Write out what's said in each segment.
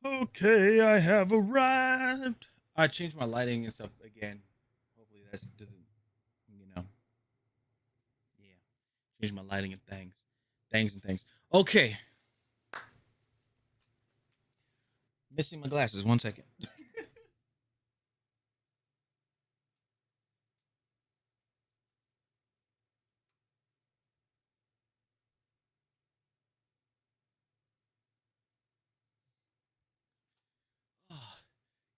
Okay, I have arrived. I changed my lighting and stuff again. Hopefully that doesn't, you know, yeah. Change my lighting and things. Okay, missing my glasses. 1 second.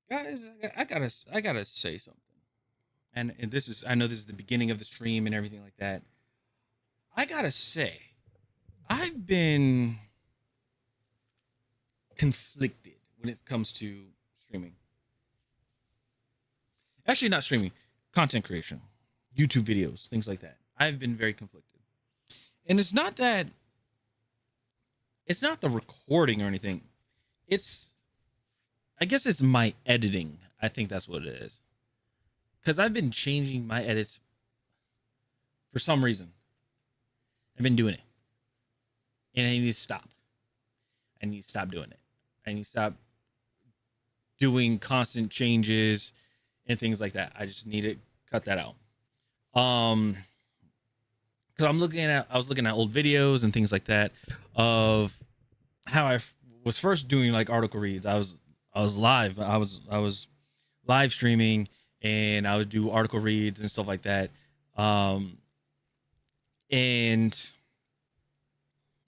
Guys, I gotta say something. And this is, I know this is the beginning of the stream and everything like that. I gotta say, I've been conflicted when it comes to streaming. Actually, not streaming, content creation, YouTube videos, things like that. I've been very conflicted, and it's not the recording or anything. It's, I guess it's my editing. I think that's what it is. Because I've been changing my edits for some reason. I've been doing it, and I need to stop. I need to stop doing it. I need to stop doing constant changes and things like that. I just need to cut that out. Um, because I was looking at old videos and things like that of how was first doing like article reads. I was live. I was live streaming, and I would do article reads and stuff like that. Um, and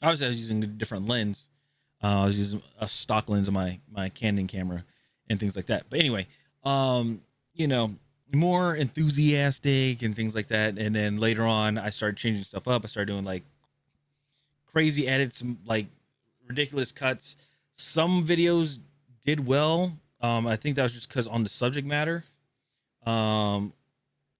obviously I was using a different lens. I was using a stock lens on my Canon camera and things like that. But anyway, um, you know, more enthusiastic and things like that. And then later on, I started changing stuff up. I started doing like crazy edits, like ridiculous cuts. Some videos did well. I think that was just because on the subject matter, um,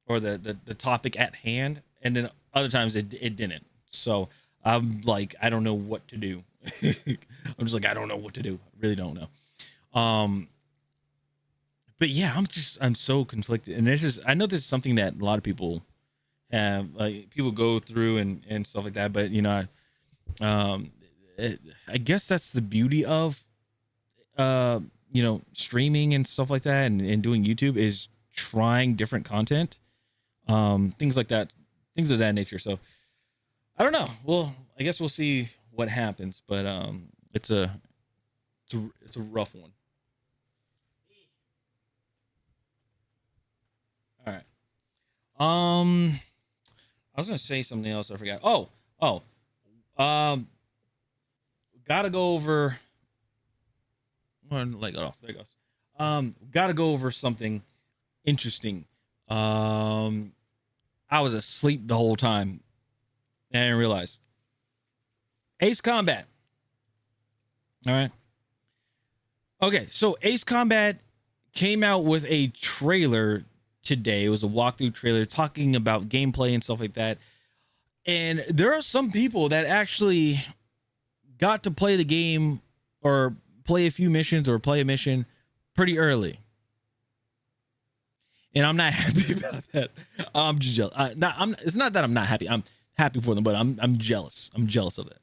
or the topic at hand, and then other times it didn't. So I'm like, I don't know what to do. I'm just like, I don't know what to do. I really don't know. But yeah, I'm so conflicted, and this is, I know this is something that a lot of people have, like people go through and stuff like that. But um, I guess that's the beauty of uh, streaming and stuff like that, and doing YouTube is trying different content, things like that, things of that nature. So I don't know. Well, I guess we'll see what happens, but it's a rough one. All right. I was gonna say something else. I forgot. Oh, um, gotta go over. One leg off. There it goes. Gotta go over something interesting. Um, I was asleep the whole time, and I didn't realize. Ace Combat. All right. Okay, so Ace Combat came out with a trailer today. It was a walkthrough trailer talking about gameplay and stuff like that. And there are some people that actually got to play the game or play a few missions or play a mission pretty early. And I'm not happy about that. I'm just jealous. It's not that I'm not happy. I'm happy for them, but I'm jealous. I'm jealous of it.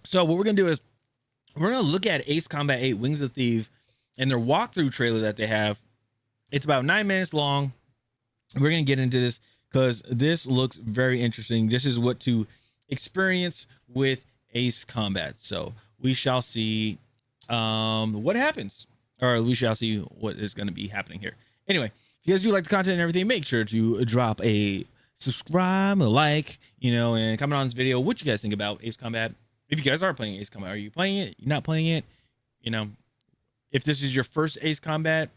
So what we're gonna do is we're gonna look at Ace Combat 8 Wings of Thief and their walkthrough trailer that they have. It's about 9 minutes long. We're gonna get into this because this looks very interesting. This is what to experience with Ace Combat. So we shall see what happens, or we shall see what is going to be happening here. Anyway, if you guys do like the content and everything, make sure to drop a subscribe, a like, and comment on this video what you guys think about Ace Combat. If you guys are playing Ace Combat, are you playing it? You're not playing it? If this is your first Ace Combat,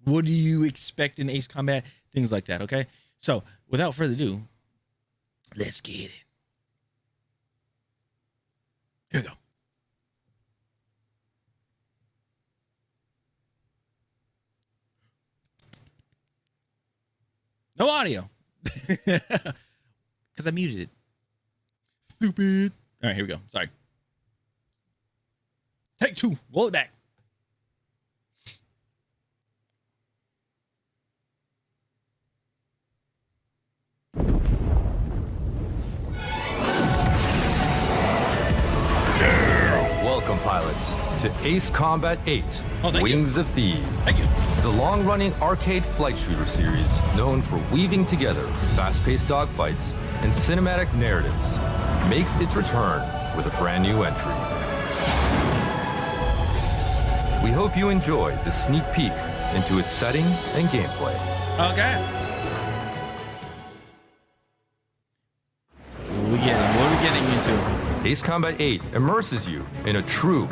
what do you expect in Ace Combat? Things like that, okay? So, without further ado, let's get it. Here we go. No audio. Because I muted it. Stupid. All right, here we go. Sorry. Take two. Roll it back. Welcome to Ace Combat 8, Wings of Thieves. Thank you. The long-running arcade flight shooter series, known for weaving together fast-paced dogfights and cinematic narratives, makes its return with a brand new entry. We hope you enjoy this sneak peek into its setting and gameplay. Okay. What are we getting into? Ace Combat 8 immerses you in a true,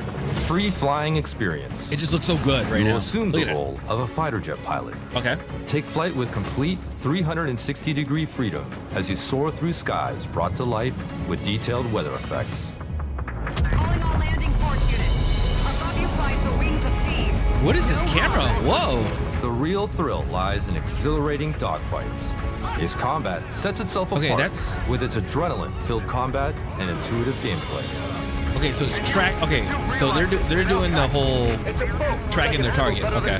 free-flying experience. It just looks so good right now. You will assume the role of a fighter jet pilot. Okay. Take flight with complete 360-degree freedom as you soar through skies brought to life with detailed weather effects. Calling all landing force units. Above you flies the Wings of Thieves. What is this camera? Whoa. The real thrill lies in exhilarating dogfights. Ace Combat sets itself apart with its adrenaline-filled combat and intuitive gameplay. Okay, so it's track. Okay, so they're doing the whole tracking their target. Okay.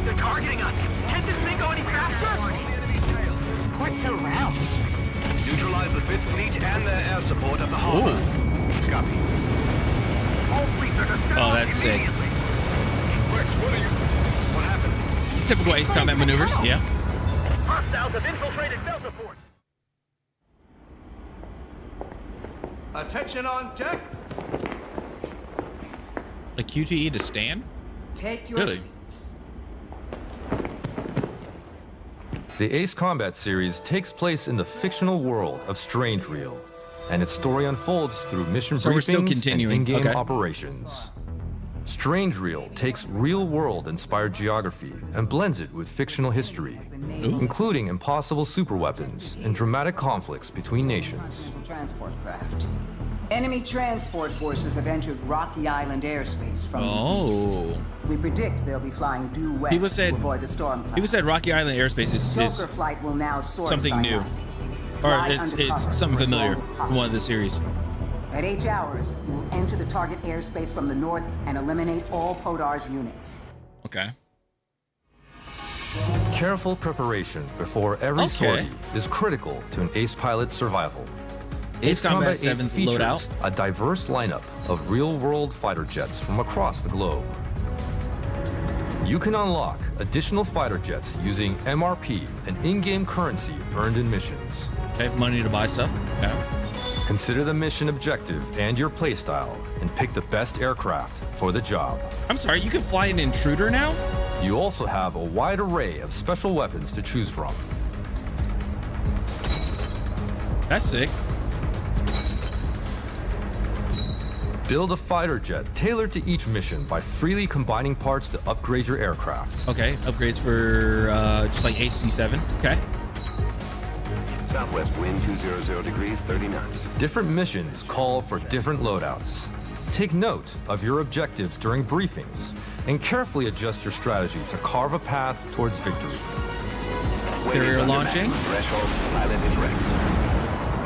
They're targeting us. Can't this thing go any faster? Port's so round. Neutralize the 5th Fleet and their air support at the harbor. Copy. Oh, that's sick. Rex, what happened? Typical Ace Combat maneuvers. Yeah. Hostiles have infiltrated Delta Force. Attention on deck. Like QTE to stand? Take your Really? seats. The Ace Combat series takes place in the fictional world of Strange Reel, and its story unfolds through mission So we're still briefings and continuing. in-game Okay. operations. Strange Reel takes real-world inspired geography and blends it with fictional history, including impossible superweapons and dramatic conflicts between nations. Transport craft. Enemy transport forces have entered Rocky Island airspace from the east. We predict they'll be flying due west to avoid the storm clouds. People said Rocky Island airspace is Joker flight will now soar something by new. night. Or Fly it's undercover something for as familiar long as from possible. one of the series. At H hours, we will enter the target airspace from the north and eliminate all Podarge units. Okay. Careful preparation before every sortie is critical to an ace pilot's survival. Ace Combat 7's features loadout. a diverse lineup of real-world fighter jets from across the globe. You can unlock additional fighter jets using MRP and in-game currency earned in missions. Okay, money to buy stuff. Okay. Consider the mission objective and your playstyle, and pick the best aircraft for the job. I'm sorry, you can fly an intruder now? You also have a wide array of special weapons to choose from. That's sick. Build a fighter jet tailored to each mission by freely combining parts to upgrade your aircraft. Okay, upgrades for just like AC7. Okay. Southwest wind 200 degrees, 30 knots. Different missions call for different loadouts. Take note of your objectives during briefings and carefully adjust your strategy to carve a path towards victory. Carrier launching. Threshold, pilot is Rex.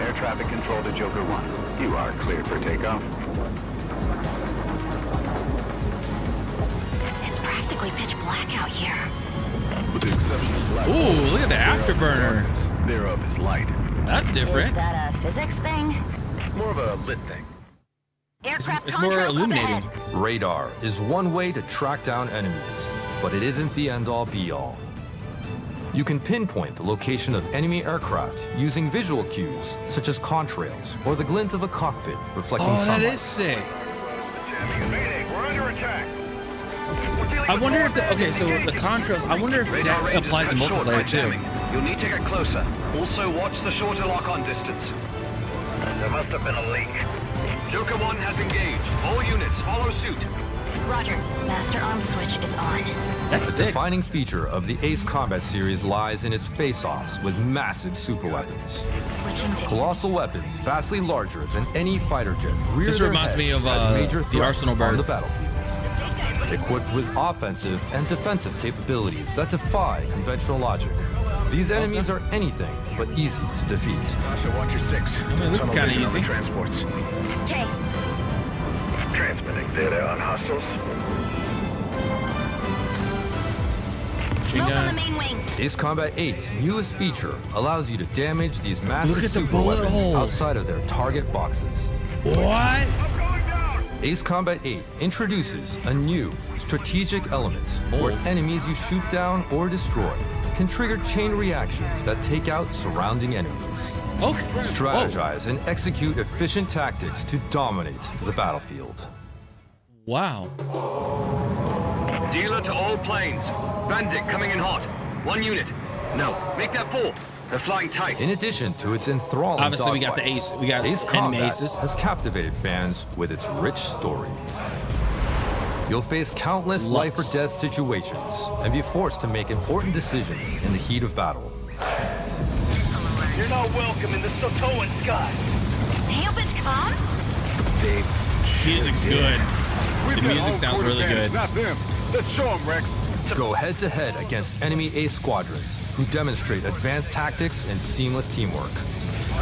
Air traffic control to Joker 1. You are cleared for takeoff. It's practically pitch black out here. With the exception of black. Ooh, look at the afterburner. Thereof is light. That's different. Is that a physics thing? More of a lit thing. Aircraft It's more contrails up illuminating. ahead. Radar is one way to track down enemies, but it isn't the end-all be-all. You can pinpoint the location of enemy aircraft using visual cues such as contrails or the glint of a cockpit reflecting Oh, that sunlight. is sick. Mayday, we're under attack. I wonder if so the contrails, I wonder if that applies to multiplayer too. You'll need to get closer. Also watch the shorter lock-on distance. There must have been a leak. Joker 1 has engaged. All units follow suit. Roger. Master arm switch is on. That's The sick. defining feature of the Ace Combat series lies in its face-offs with massive superweapons. Switching to Colossal weapons vastly larger than any fighter jet rear This their reminds me heads of, as major the threats Arsenal bird. on the battlefield. Equipped with offensive and defensive capabilities that defy conventional logic. These enemies are anything but easy to defeat. Sasha, watch your 6. I mean, it looks Tunnel kinda vision on the easy. transports. Okay. Transmitting data on hostiles. Machine Smoke on the gun. main wings. Ace Combat 8's newest feature allows you to damage these massive Look at the super bullet weapons holes. outside of their target boxes. What? Ace Combat 8 introduces a new strategic element where enemies you shoot down or destroy can trigger chain reactions that take out surrounding enemies. Okay. Strategize and execute efficient tactics to dominate the battlefield. Wow. Dealer to all planes. Bandit coming in hot. 1 unit. No, make that 4. They're flying tight. In addition to its enthralling Obviously, we got the dogfights, ace. We got Ace enemy Combat aces. has captivated fans with its rich story. You'll face countless life or death situations and be forced to make important decisions in the heat of battle. You're not welcome in the Sotoan sky. Hailbit come? Music's good. The music sounds really good. Not them. Let's show them, Rex. Go head-to-head against enemy ace squadrons who demonstrate advanced tactics and seamless teamwork.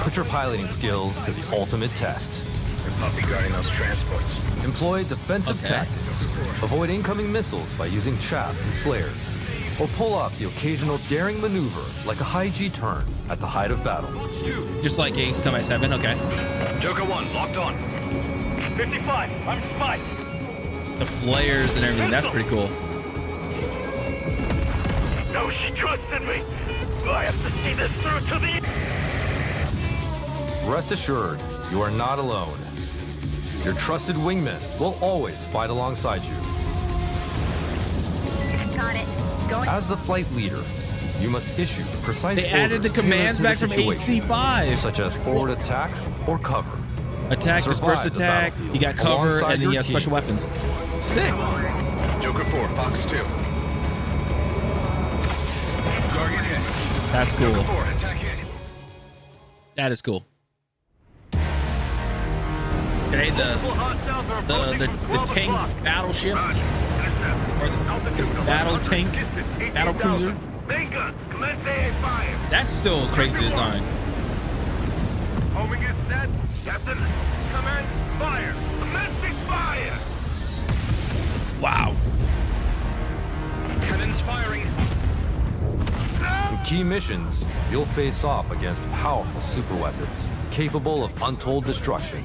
Put your piloting skills to the ultimate test. Puppy guarding those transports. Employ defensive tactics. Avoid incoming missiles by using chaff and flares. Or pull off the occasional daring maneuver like a high G turn at the height of battle. Just like Ace Combat 7, okay. Joker 1, locked on. 55, I'm spiked. The flares and everything, that's pretty cool. No, she trusted me. I have to see this through to the... Rest assured, you are not alone. Your trusted wingmen will always fight alongside you. Got it. Going. As the flight leader, you must issue precise They added the orders commands tailored back to from the situation, AC5. such as forward attack or cover. Attack, disperse Survive the attack. battlefield You got cover, alongside and then you your have special team. weapons. Sick. Joker 4, Fox 2. Target hit. That's Joker cool. 4, attack hit. That is cool. Okay, the tank battleship, or the battle tank, battle cruiser. Main guns, commence AA fire. That's still a crazy design. Homing is set. Captain, commence fire. Commencing fire. Wow. Cannons firing. In key missions, you'll face off against powerful superweapons capable of untold destruction.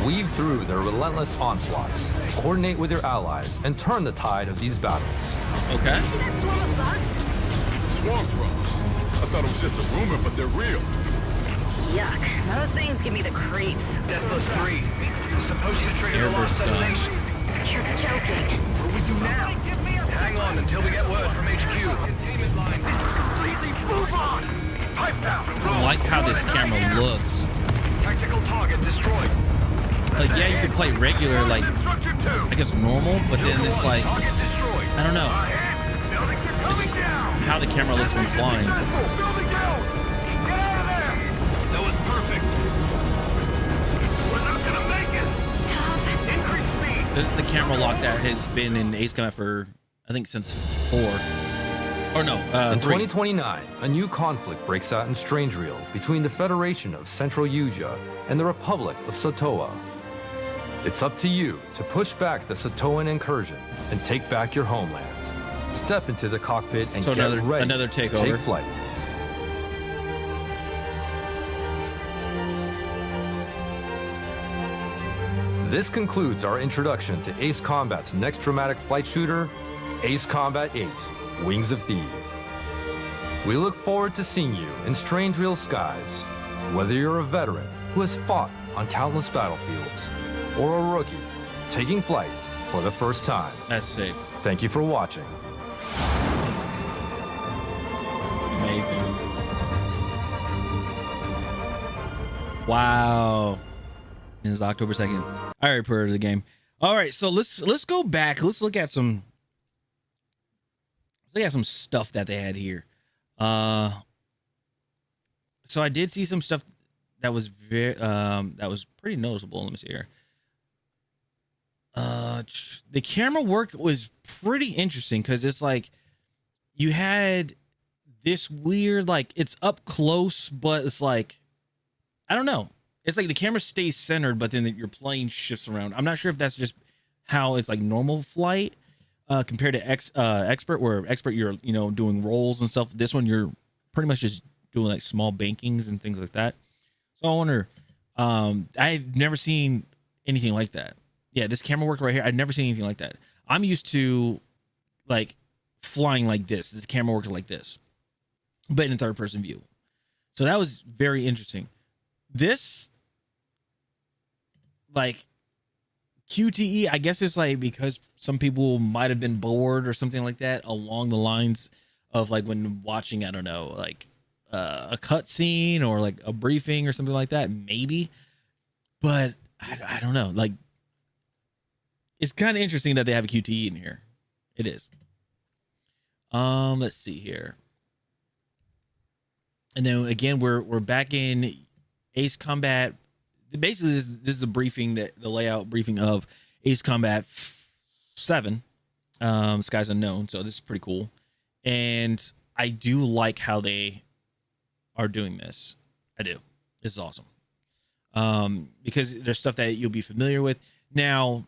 Weave through their relentless onslaughts, coordinate with your allies, and turn the tide of these battles. Okay. Swarm drones. I thought it was just a rumor, but they're real. Yuck. Those things give me the creeps. Deathless 3. Supposed to trigger the lost Airburst gun. detonation. You're joking. What do we do now? Hang on until we get word from HQ. Containment line. Completely move on. Pipe down. I like how this camera looks. Tactical target destroyed. Like, yeah, you could play regular, like, Instructor 2. I guess normal, but then Joker it's 1, like, target destroyed. I don't know. Buildings are It's coming just down. how the camera looks when flying. Building down. Get out of there. That was perfect. We're not gonna make it. Stop. Increase speed. This is the camera lock that has been in Ace Combat for, I think, since 4. Or no, In 3. 2029, a new conflict breaks out in Strangereal between the Federation of Central Yuja and the Republic of Sotoa. It's up to you to push back the Sotoan incursion and take back your homeland. Step into the cockpit and So get ready another to takeover. take flight. This concludes our introduction to Ace Combat's next dramatic flight shooter, Ace Combat 8, Wings of Thieves. We look forward to seeing you in Strangereal skies, whether you're a veteran who has fought on countless battlefields, or a rookie taking flight for the first time. That's sick. Thank you for watching. Amazing. Wow. And it's October 2nd. I already pre-ordered the game. All right, so let's go back. Let's look at some stuff that they had here. So I did see some stuff that was very that was pretty noticeable. Let me see here. The camera work was pretty interesting because it's like you had this weird, like, it's up close, but it's like, I don't know. It's like the camera stays centered, but then your plane shifts around. I'm not sure if that's just how it's like normal flight compared to expert, where expert you're doing rolls and stuff. This one you're pretty much just doing like small bankings and things like that. So I wonder, I've never seen anything like that. Yeah, this camera work right here, I've never seen anything like that. I'm used to like flying like this camera work like this, but in third person view. So that was very interesting. This like QTE, I guess it's like because some people might have been bored or something like that along the lines of like when watching, I don't know, like a cut scene or like a briefing or something like that, maybe. But I don't know. Like, it's kind of interesting that they have a QTE in here. It is. Let's see here. And then again, we're back in Ace Combat. Basically, this is the briefing, the layout briefing of Ace Combat 7, Skies Unknown. So this is pretty cool, and I do like how they are doing this. I do. This is awesome, because there's stuff that you'll be familiar with. Now,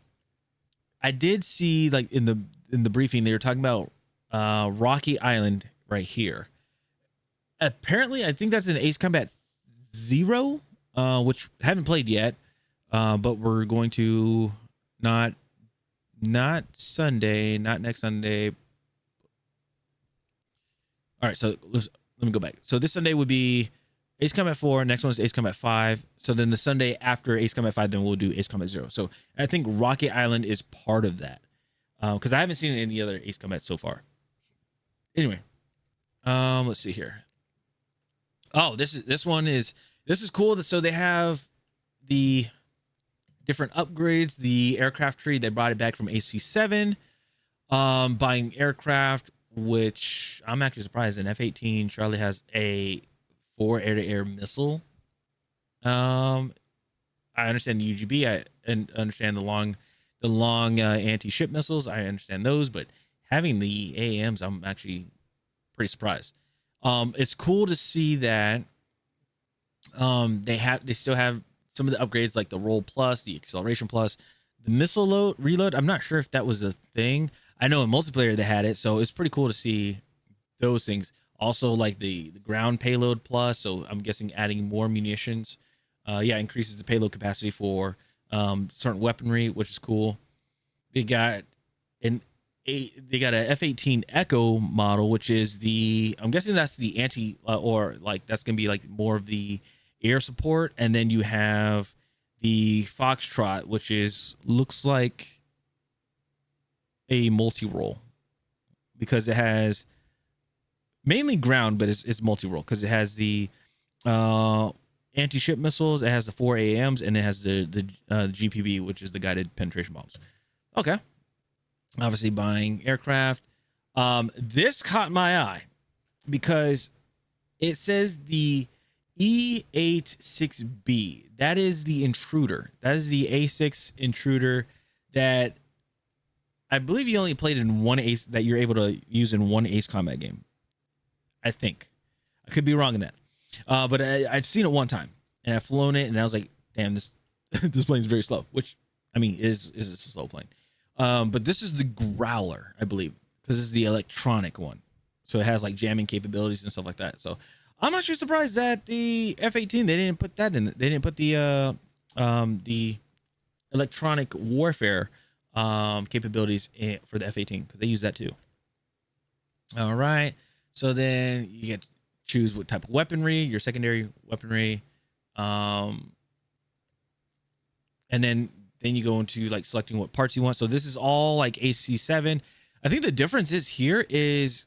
I did see like in the briefing they were talking about Rocky Island right here. Apparently, I think that's in Ace Combat 0. Which I haven't played yet, but we're going to not Sunday, not next Sunday. All right, so let me go back. So this Sunday would be Ace Combat 4. Next one is Ace Combat 5. So then the Sunday after Ace Combat 5, then we'll do Ace Combat 0. So I think Rocky Island is part of that, because I haven't seen any other Ace Combat so far. Anyway, let's see here. Oh, this is cool. So they have the different upgrades, the aircraft tree. They brought it back from AC7. Buying aircraft, which I'm actually surprised. In F-18, Charlie has a 4 air-to-air missile. I understand the UGB. I understand the long anti-ship missiles. I understand those, but having the AAMs, I'm actually pretty surprised. It's cool to see that they still have some of the upgrades like the roll plus, the acceleration plus, the missile reload. I'm not sure if that was a thing. I know in multiplayer they had it, so it's pretty cool to see those things. Also like the ground payload plus, so I'm guessing adding more munitions. Increases the payload capacity for certain weaponry, which is cool. They got a F-18 Echo model, which is I'm guessing that's the anti or like that's gonna be like more of the air support, and then you have the Foxtrot, which looks like a multi-role because it has mainly ground, but it's multi-role because it has the anti-ship missiles, it has the 4 AMs, and it has the GPB, which is the guided penetration bombs. Okay, obviously buying aircraft. This caught my eye because it says the E86B. That is the intruder. That is the A6 intruder that I believe you only played in one Ace, that you're able to use in one Ace Combat game. I think. I could be wrong in that. But I've seen it one time and I've flown it and I was like, damn, this plane is very slow, which I mean is a slow plane. But this is the Growler, I believe, because this is the electronic one. So it has like jamming capabilities and stuff like that. So I'm actually surprised that the F-18, they didn't put that in. They didn't put the electronic warfare capabilities for the F-18, because they use that too. All right. So then you get to choose what type of weaponry, your secondary weaponry. And then you go into like selecting what parts you want. So this is all like AC7. I think the difference is here is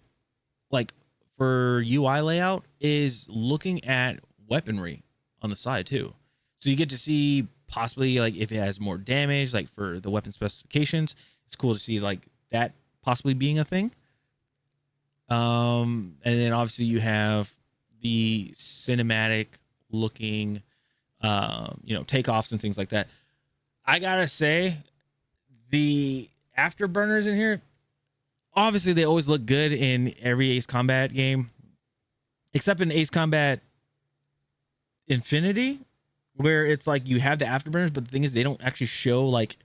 like for UI layout is looking at weaponry on the side too. So you get to see possibly like if it has more damage, like for the weapon specifications. It's cool to see like that possibly being a thing. And then obviously you have the cinematic looking, takeoffs and things like that. I gotta say, the afterburners in here, obviously they always look good in every Ace Combat game, except in Ace Combat Infinity, where it's like you have the afterburners, but the thing is they don't actually show like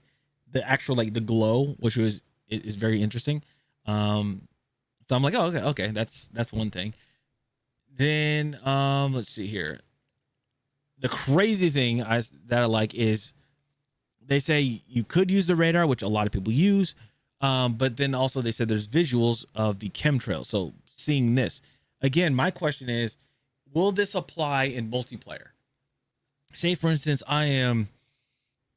the actual like the glow, which is very interesting. So I'm like, oh, okay, that's one thing. Then let's see here. the crazy thing that I like is they say you could use the radar, which a lot of people use, but then also they said there's visuals of the chemtrail. So seeing this again, my question is, will this apply in multiplayer? Say for instance, I am,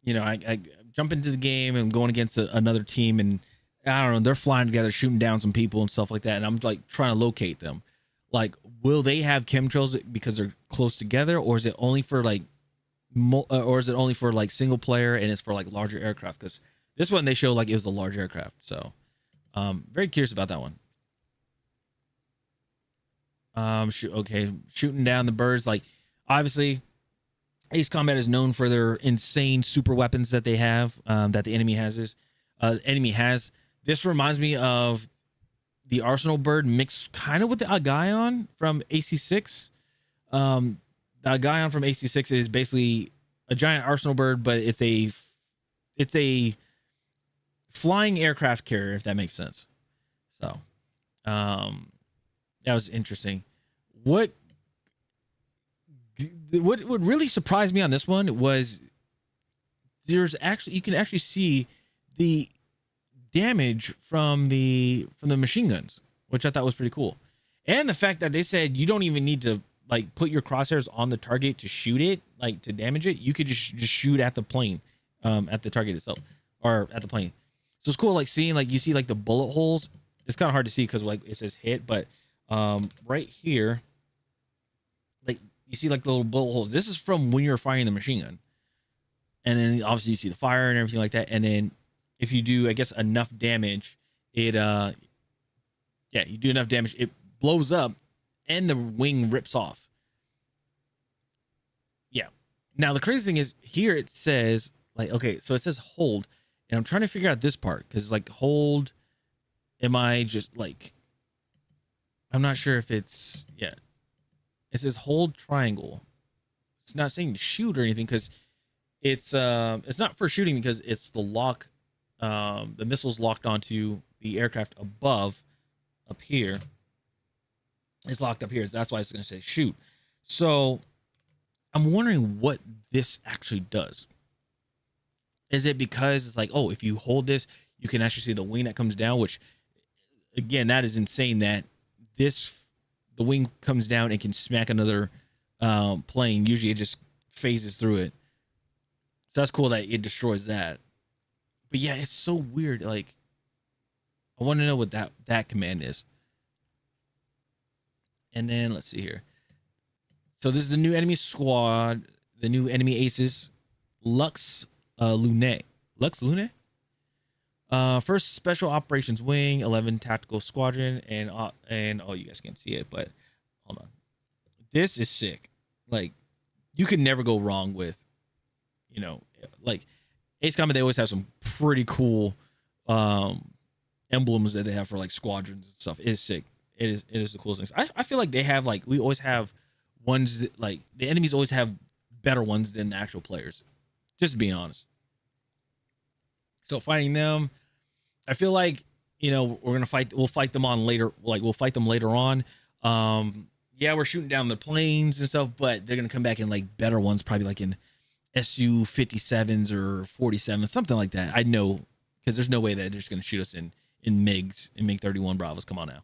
I jump into the game and going against another team, and I don't know, they're flying together, shooting down some people and stuff like that, and I'm like trying to locate them. Like, will they have chemtrails because they're close together, or is it only for like, single player and it's for like larger aircraft? Because this one they show like it was a large aircraft, so very curious about that one. Shooting down the birds. Like, obviously, Ace Combat is known for their insane super weapons that they have. That the enemy has. This reminds me of the Arsenal bird mixed kind of with the Agaion from AC6. The Agaion from AC6 is basically a giant Arsenal bird, but it's a flying aircraft carrier, if that makes sense. So, that was interesting. What really surprised me on this one was you can actually see the damage from the machine guns, which I thought was pretty cool. And the fact that they said you don't even need to like put your crosshairs on the target to shoot it, like to damage it. You could just shoot at the plane, at the target itself, or at the plane. So it's cool, like seeing, like you see like the bullet holes. It's kind of hard to see because like it says hit, but right here, like you see like the little bullet holes. This is from when you're firing the machine gun, and then obviously you see the fire and everything like that. And then if you do, I guess, enough damage, you do enough damage, it blows up and the wing rips off. Yeah. Now the crazy thing is here it says like, okay, so it says hold, and I'm trying to figure out this part because like hold, am I just like, I'm not sure if it's, yeah, it says hold triangle. It's not saying to shoot or anything because it's not for shooting because it's the lock. The missile's locked onto the aircraft above, up here. It's locked up here. So that's why it's going to say shoot. So I'm wondering what this actually does. Is it because it's like, oh, if you hold this, you can actually see the wing that comes down, which again, that is insane that the wing comes down and can smack another plane. Usually it just phases through it. So that's cool that it destroys that. But yeah, it's so weird. Like, I want to know what that command is. And then let's see here. So this is the new enemy squad, the new enemy aces, Lux Lune. First Special Operations Wing, 11 Tactical Squadron, and oh, you guys can't see it, but hold on. This is sick. Like, you can never go wrong with, like Ace Combat. They always have some pretty cool emblems that they have for like squadrons and stuff. It is sick. It is the coolest things. I feel like they have like, we always have ones that like the enemies always have better ones than the actual players. Just to be honest. So fighting them, I feel like, we'll fight them on later. Like we'll fight them later on. Yeah, we're shooting down the planes and stuff, but they're gonna come back in like better ones, probably like in Su-57s or 47s, something like that. I know, because there's no way that they're just gonna shoot us in MiGs and MiG-31 Bravos. Come on now.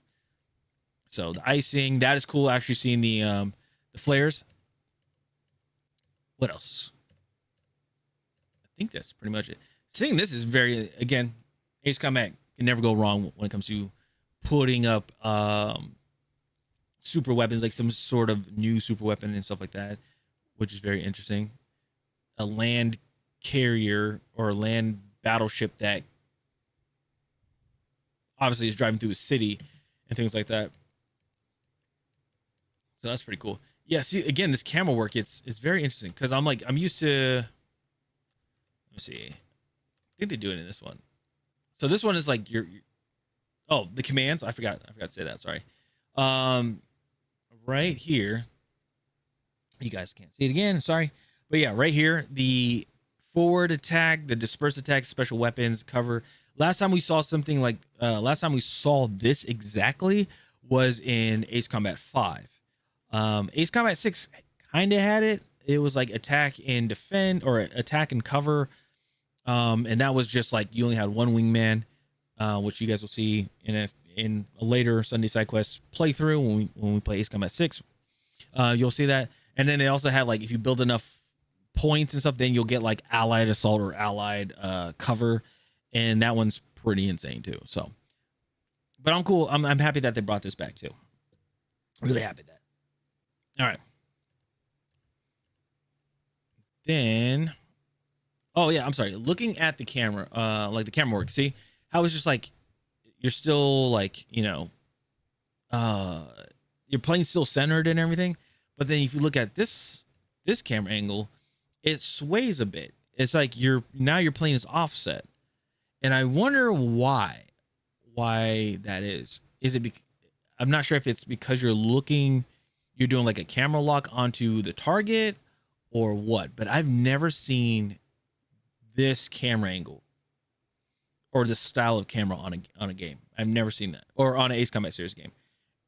So the icing, that is cool. Actually seeing the flares. What else? I think that's pretty much it. Seeing this is very, again, Ace Combat can never go wrong when it comes to putting up super weapons, like some sort of new super weapon and stuff like that, which is very interesting. A land carrier or a land battleship that obviously is driving through a city and things like that. So that's pretty cool. Yeah, see, again, this camera work, it's very interesting because I'm used to, let me see. I think they do it in this one. So this one is like the commands. I forgot to say that. Sorry. Right here. You guys can't see it again. Sorry. But yeah, right here, the forward attack, the disperse attack, special weapons, cover. Last time we saw something like, last time we saw this exactly was in Ace Combat 5. Ace Combat 6 kind of had it. it was like attack and defend, or attack and cover. And that was just like you only had one wingman, which you guys will see in a later Sunday Side Quest playthrough when we play Ace Combat 6. You'll see that. And then they also had like, if you build enough points and stuff, then you'll get like allied assault or allied cover, and that one's pretty insane too. So, but I'm cool. I'm happy that they brought this back too. Really happy that. All right. Then, oh yeah, I'm sorry. Looking at the camera, like the camera work. See how it's just like you're still like, you know, your plane's still centered and everything. But then if you look at this camera angle, it sways a bit. It's like your plane is offset, and I wonder why that is. Is it? I'm not sure if it's because you're doing like a camera lock onto the target or what. But I've never seen this camera angle or the style of camera on a game. I've never seen that, or on an Ace Combat series game.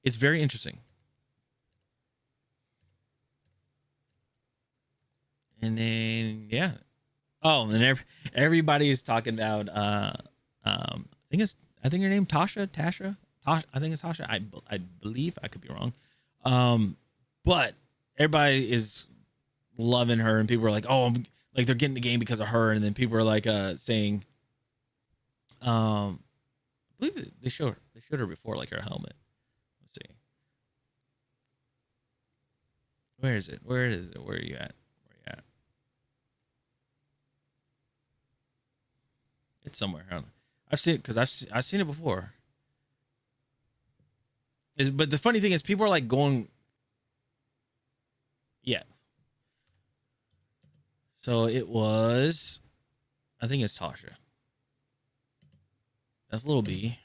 It's very interesting. And then, yeah. Oh, and then everybody is talking about, I think her name Tasha. I think it's Tasha. I believe, I could be wrong. But everybody is loving her, and people are like, oh, like they're getting the game because of her. And then people are like, saying, I believe they showed her before, like her helmet. Let's see. Where is it? Where are you at? It's somewhere. I've seen it because I've seen it before. But the funny thing is, people are like going, yeah. So it was, I think it's Tasha. That's little B.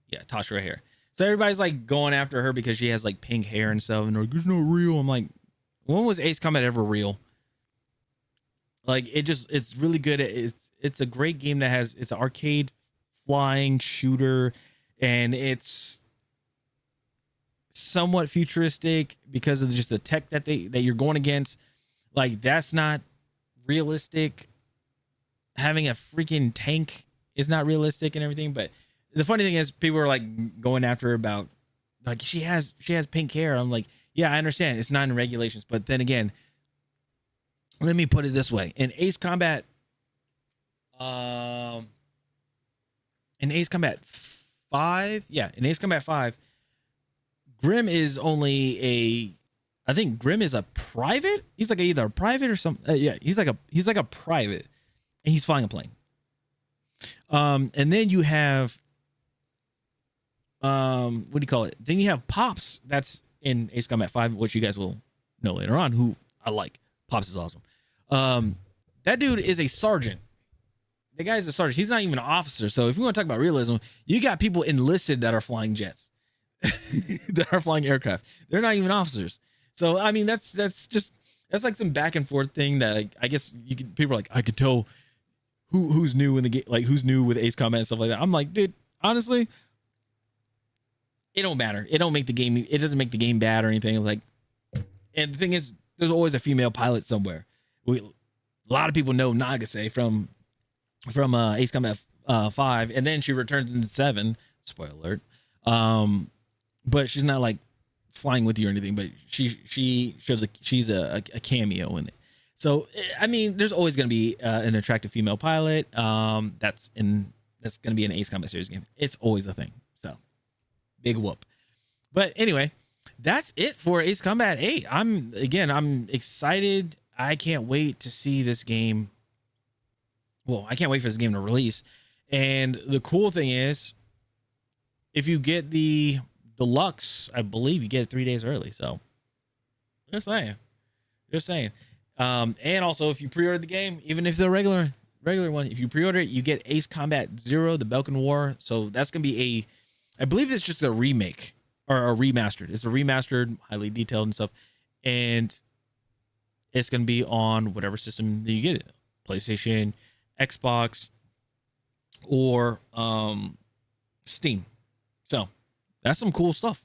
Yeah, Tasha right here. So everybody's like going after her because she has like pink hair and stuff, and they're like, it's not real. I'm like, when was Ace Combat ever real? Like, it's really good. It's a great game that it's an arcade flying shooter, and it's somewhat futuristic because of just the tech that you're going against. Like, that's not realistic. Having a freaking tank is not realistic and everything. But the funny thing is, people are like going after her about, like, she has pink hair. I'm like, yeah, I understand it's not in regulations, but then again, let me put it this way: in Ace Combat 5, in Ace Combat 5, Grim is I think Grim is a private. He's like either a private or something. Yeah, he's like a private, and he's flying a plane. And then you have, what do you call it? Then you have Pops. That's in Ace Combat 5, which you guys will know later on. Who I like. Pops is awesome. That dude is a sergeant. The guy's a sergeant. He's not even an officer. So if we want to talk about realism, you got people enlisted that are flying jets, that are flying aircraft. They're not even officers. So I mean, that's like some back and forth thing that, like, I guess people are like, I could tell who's new in the game, like who's new with Ace Combat and stuff like that. I'm like, dude, honestly, it don't matter. It doesn't make the game bad or anything. It's like, and the thing is, there's always a female pilot somewhere. A lot of people know Nagase from Ace Combat 5, and then she returns in 7. Spoiler alert. But she's not like flying with you or anything. But she shows she's a cameo in it. So I mean, there's always going to be an attractive female pilot. That's going to be an Ace Combat series game. It's always a thing. So big whoop. But anyway, that's it for Ace Combat 8. I'm excited. I can't wait to see this game. Well, I can't wait for this game to release. And the cool thing is, if you get the deluxe, I believe you get it 3 days early. So just saying. And also, if you pre-order the game, even if the regular one, if you pre-order it, you get Ace Combat 0, the Balkan War. So that's going to be I believe it's just a remake or a remastered. It's a remastered, highly detailed and stuff. And it's going to be on whatever system that you get it. PlayStation, Xbox, or Steam. So that's some cool stuff.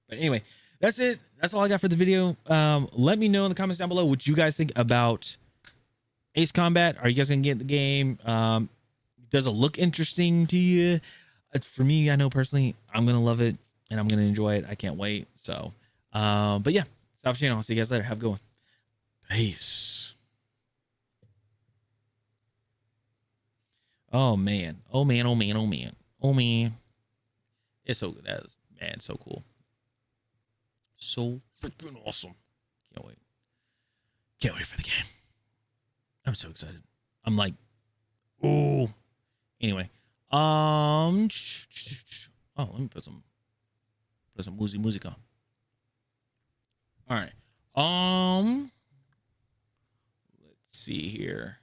But anyway, that's it. that's all I got for the video. Let me know in the comments down below what you guys think about Ace Combat. Are you guys gonna get the game? Does it look interesting to you? For me, I know personally, I'm gonna love it and I'm gonna enjoy it. I can't wait. So, but yeah, South Channel. I'll see you guys later. Have a good one. Peace. Oh man. Oh man. Oh man. Oh man. Oh man. It's so good. That is, man, so cool. So freaking awesome. Can't wait. Can't wait for the game. I'm so excited. I'm like, oh. Anyway. Oh, let me put some music on. All right. Let's see here.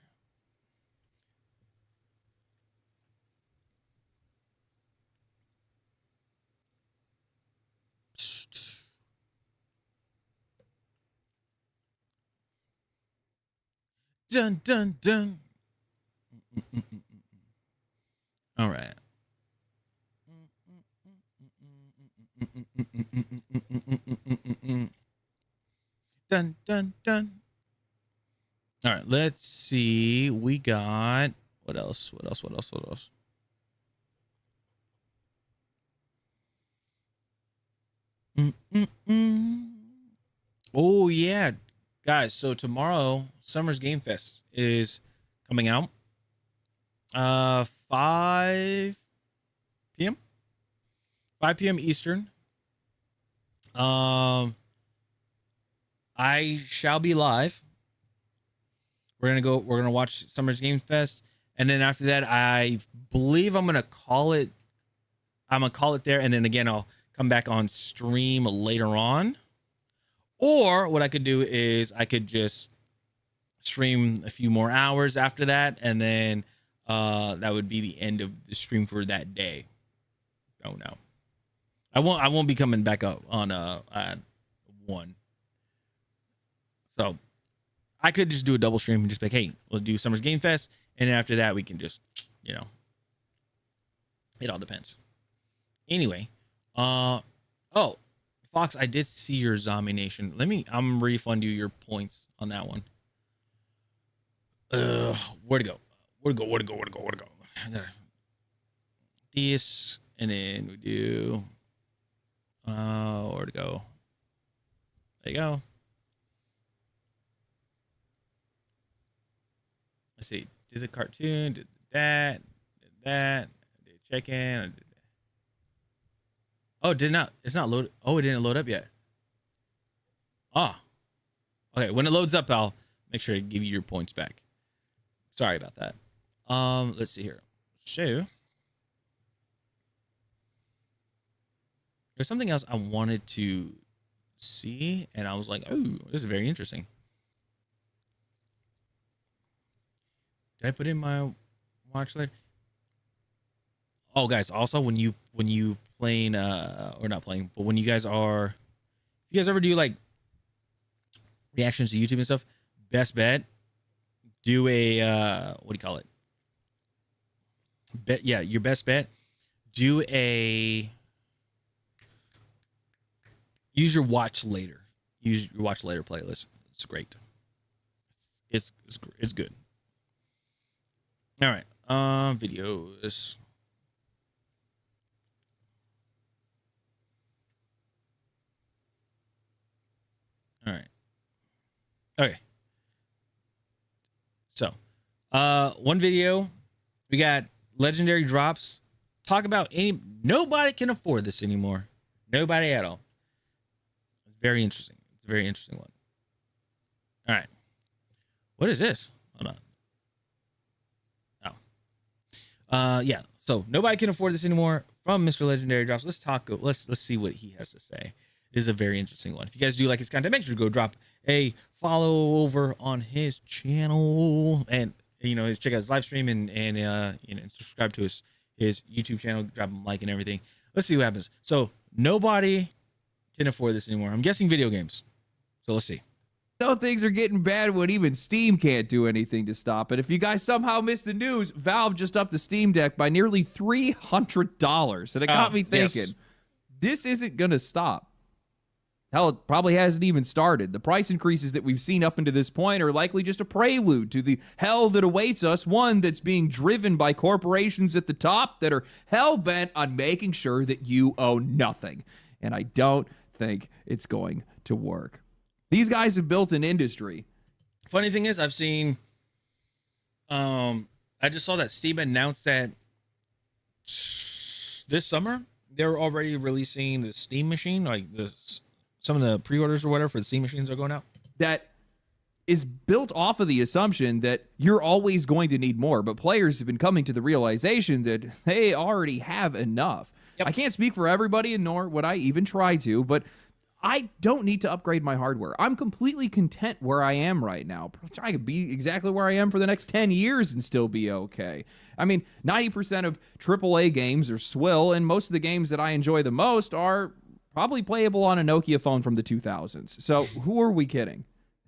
Dun dun dun. All right. Dun dun dun. All right, let's see. We got what else? What else? What else? What else? Oh yeah, guys. So tomorrow, Summer's Game Fest is coming out. 5 p.m. 5 p.m. Eastern. I shall be live. We're gonna watch Summer's Game Fest, and then after that, I believe I'm gonna call it there, and then again I'll come back on stream later on. Or what I could do is I could just stream a few more hours after that, and then that would be the end of the stream for that day. Oh no. I won't be coming back up on at 1. So I could just do a double stream and just be like, hey, we'll do Summer's Game Fest, and then after that we can just, it all depends. Anyway, oh, Fox, I did see your Zombie Nation. I'm refund you your points on that one. Where to go? This, and then we do where to go? There you go. Let's see. Did the cartoon, did that, did check-in. Oh, did not. It's not loaded. Oh, it didn't load up yet. Ah. Okay, when it loads up, I'll make sure to give you your points back. Sorry about that. Let's see here. So there's something else I wanted to see, and I was like, oh, this is very interesting. Did I put in my watch later? Oh, guys, also when you playing or not playing, but when you guys ever do like reactions to YouTube and stuff, best bet, do a what do you call it? Your best bet, use your watch later. Use your watch later playlist. It's great. It's good. All right. Videos. All right. Okay. So, one video, we got legendary drops. Talk about nobody can afford this anymore. Nobody at all. It's very interesting. It's a very interesting one. All right. What is this? Hold on. Oh. Yeah. So nobody can afford this anymore from Mr. Legendary Drops. Let's see what he has to say. This is a very interesting one. If you guys do like his content, make sure to go drop a follow over on his channel, and check out his live stream and subscribe to his YouTube channel. Drop him a like and everything. Let's see what happens. So nobody can afford this anymore. I'm guessing video games. So let's see. So things are getting bad when even Steam can't do anything to stop it. If you guys somehow missed the news, Valve just upped the Steam Deck by nearly $300, and it got me thinking, This isn't gonna stop. Hell, it probably hasn't even started. The price increases that we've seen up until this point are likely just a prelude to the hell that awaits us, one that's being driven by corporations at the top that are hell-bent on making sure that you own nothing. And I don't think it's going to work. These guys have built an industry. Funny thing is, I've seen, I just saw that Steam announced that this summer they're already releasing the Steam machine, like some of the pre-orders or whatever for the Steam machines are going out. That is built off of the assumption that you're always going to need more, but players have been coming to the realization that they already have enough. Yep. I can't speak for everybody, and nor would I even try to, but I don't need to upgrade my hardware. I'm completely content where I am right now. I could be exactly where I am for the next 10 years and still be okay. I mean, 90% of AAA games are swill, and most of the games that I enjoy the most are probably playable on a Nokia phone from the 2000s. So who are we kidding?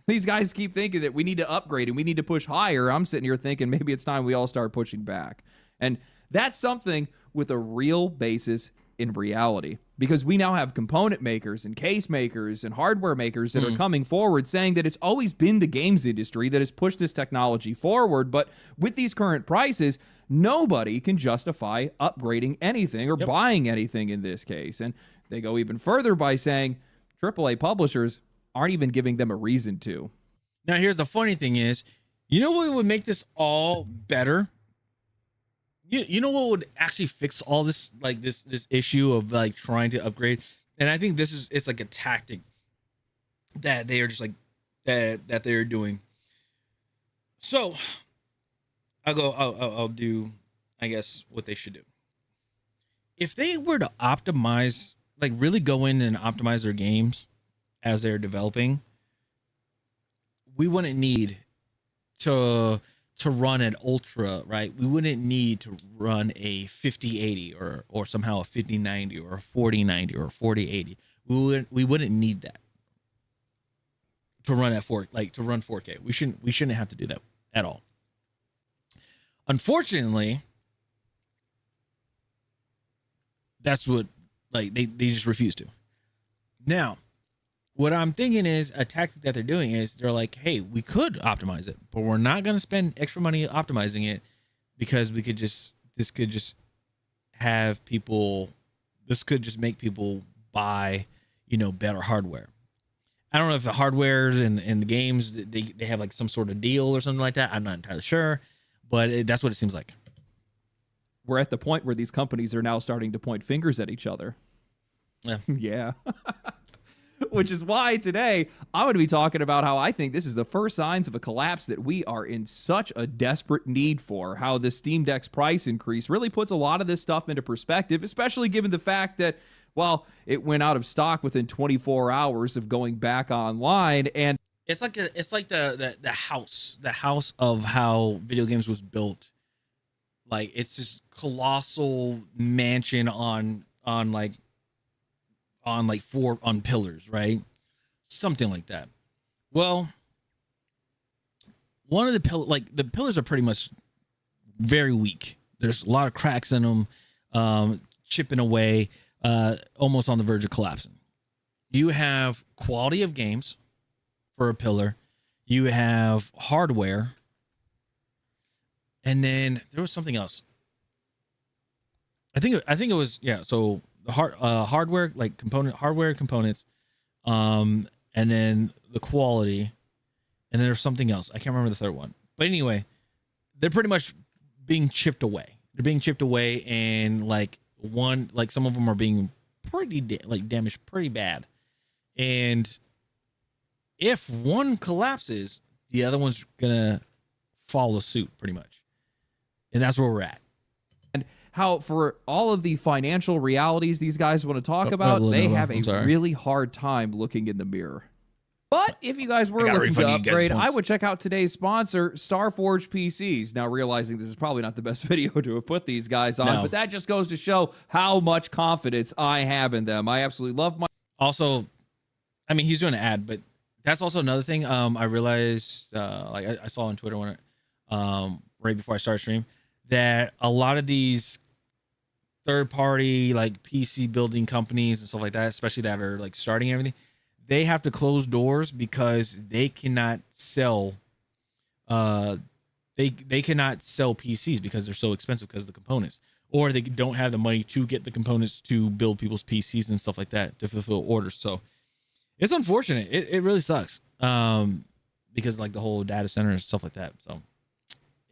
These guys keep thinking that we need to upgrade and we need to push higher. I'm sitting here thinking maybe it's time we all start pushing back. And that's something with a real basis in reality, because we now have component makers and case makers and hardware makers that are coming forward saying that it's always been the games industry that has pushed this technology forward. But with these current prices, nobody can justify upgrading anything or buying anything in this case. And they go even further by saying AAA publishers aren't even giving them a reason to. Now, here's the funny thing is, you know what would make this all better? You know what would actually fix all this, like this issue of like trying to upgrade? And I think it's like a tactic that they are just like that they're doing. So I'll do, I guess, what they should do. If they were to optimize, like really go in and optimize their games as they're developing, we wouldn't need to run an ultra, right? We wouldn't need to run a 5080 or somehow a 5090 or a 4090 or a 4080. We wouldn't need that to run at 4K. We shouldn't have to do that at all. Unfortunately, that's what, like, they just refuse to. Now, what I'm thinking is a tactic that they're doing is they're like, hey, we could optimize it, but we're not going to spend extra money optimizing it because this could just make people buy, better hardware. I don't know if the hardware and the games, they have like some sort of deal or something like that. I'm not entirely sure, but that's what it seems like. We're at the point where these companies are now starting to point fingers at each other. Yeah. Yeah. Which is why today I'm going to be talking about how I think this is the first signs of a collapse that we are in such a desperate need for. How the Steam Deck's price increase really puts a lot of this stuff into perspective, especially given the fact that, well, it went out of stock within 24 hours of going back online. And it's like the house of how video games was built. Like, it's this colossal mansion on pillars, right? Something like that. Well, one of the pillars are pretty much very weak. There's a lot of cracks in them, chipping away, almost on the verge of collapsing. You have quality of games for a pillar. You have hardware. And then there was something else. I think it was, yeah, so the hardware, like hardware components, and then the quality, and then there's something else. I can't remember the third one. But anyway, they're pretty much being chipped away. They're being chipped away, and some of them are being pretty damaged pretty bad. And if one collapses, the other one's gonna follow suit pretty much. And that's where we're at. And how, for all of the financial realities these guys want to talk about, they have a really hard time looking in the mirror. But if you guys were looking to upgrade, I would check out today's sponsor, Starforge PCs. Now, realizing this is probably not the best video to have put these guys on, but that just goes to show how much confidence I have in them. I absolutely love my... Also, I mean, he's doing an ad, but that's also another thing I realized, I saw on Twitter right before I started stream, that a lot of these third-party like PC building companies and stuff like that, especially that are like starting everything, they have to close doors because they cannot sell they cannot sell PCs because they're so expensive because of the components, or they don't have the money to get the components to build people's PCs and stuff like that to fulfill orders. So it's unfortunate. It really sucks. Because like the whole data center and stuff like that. So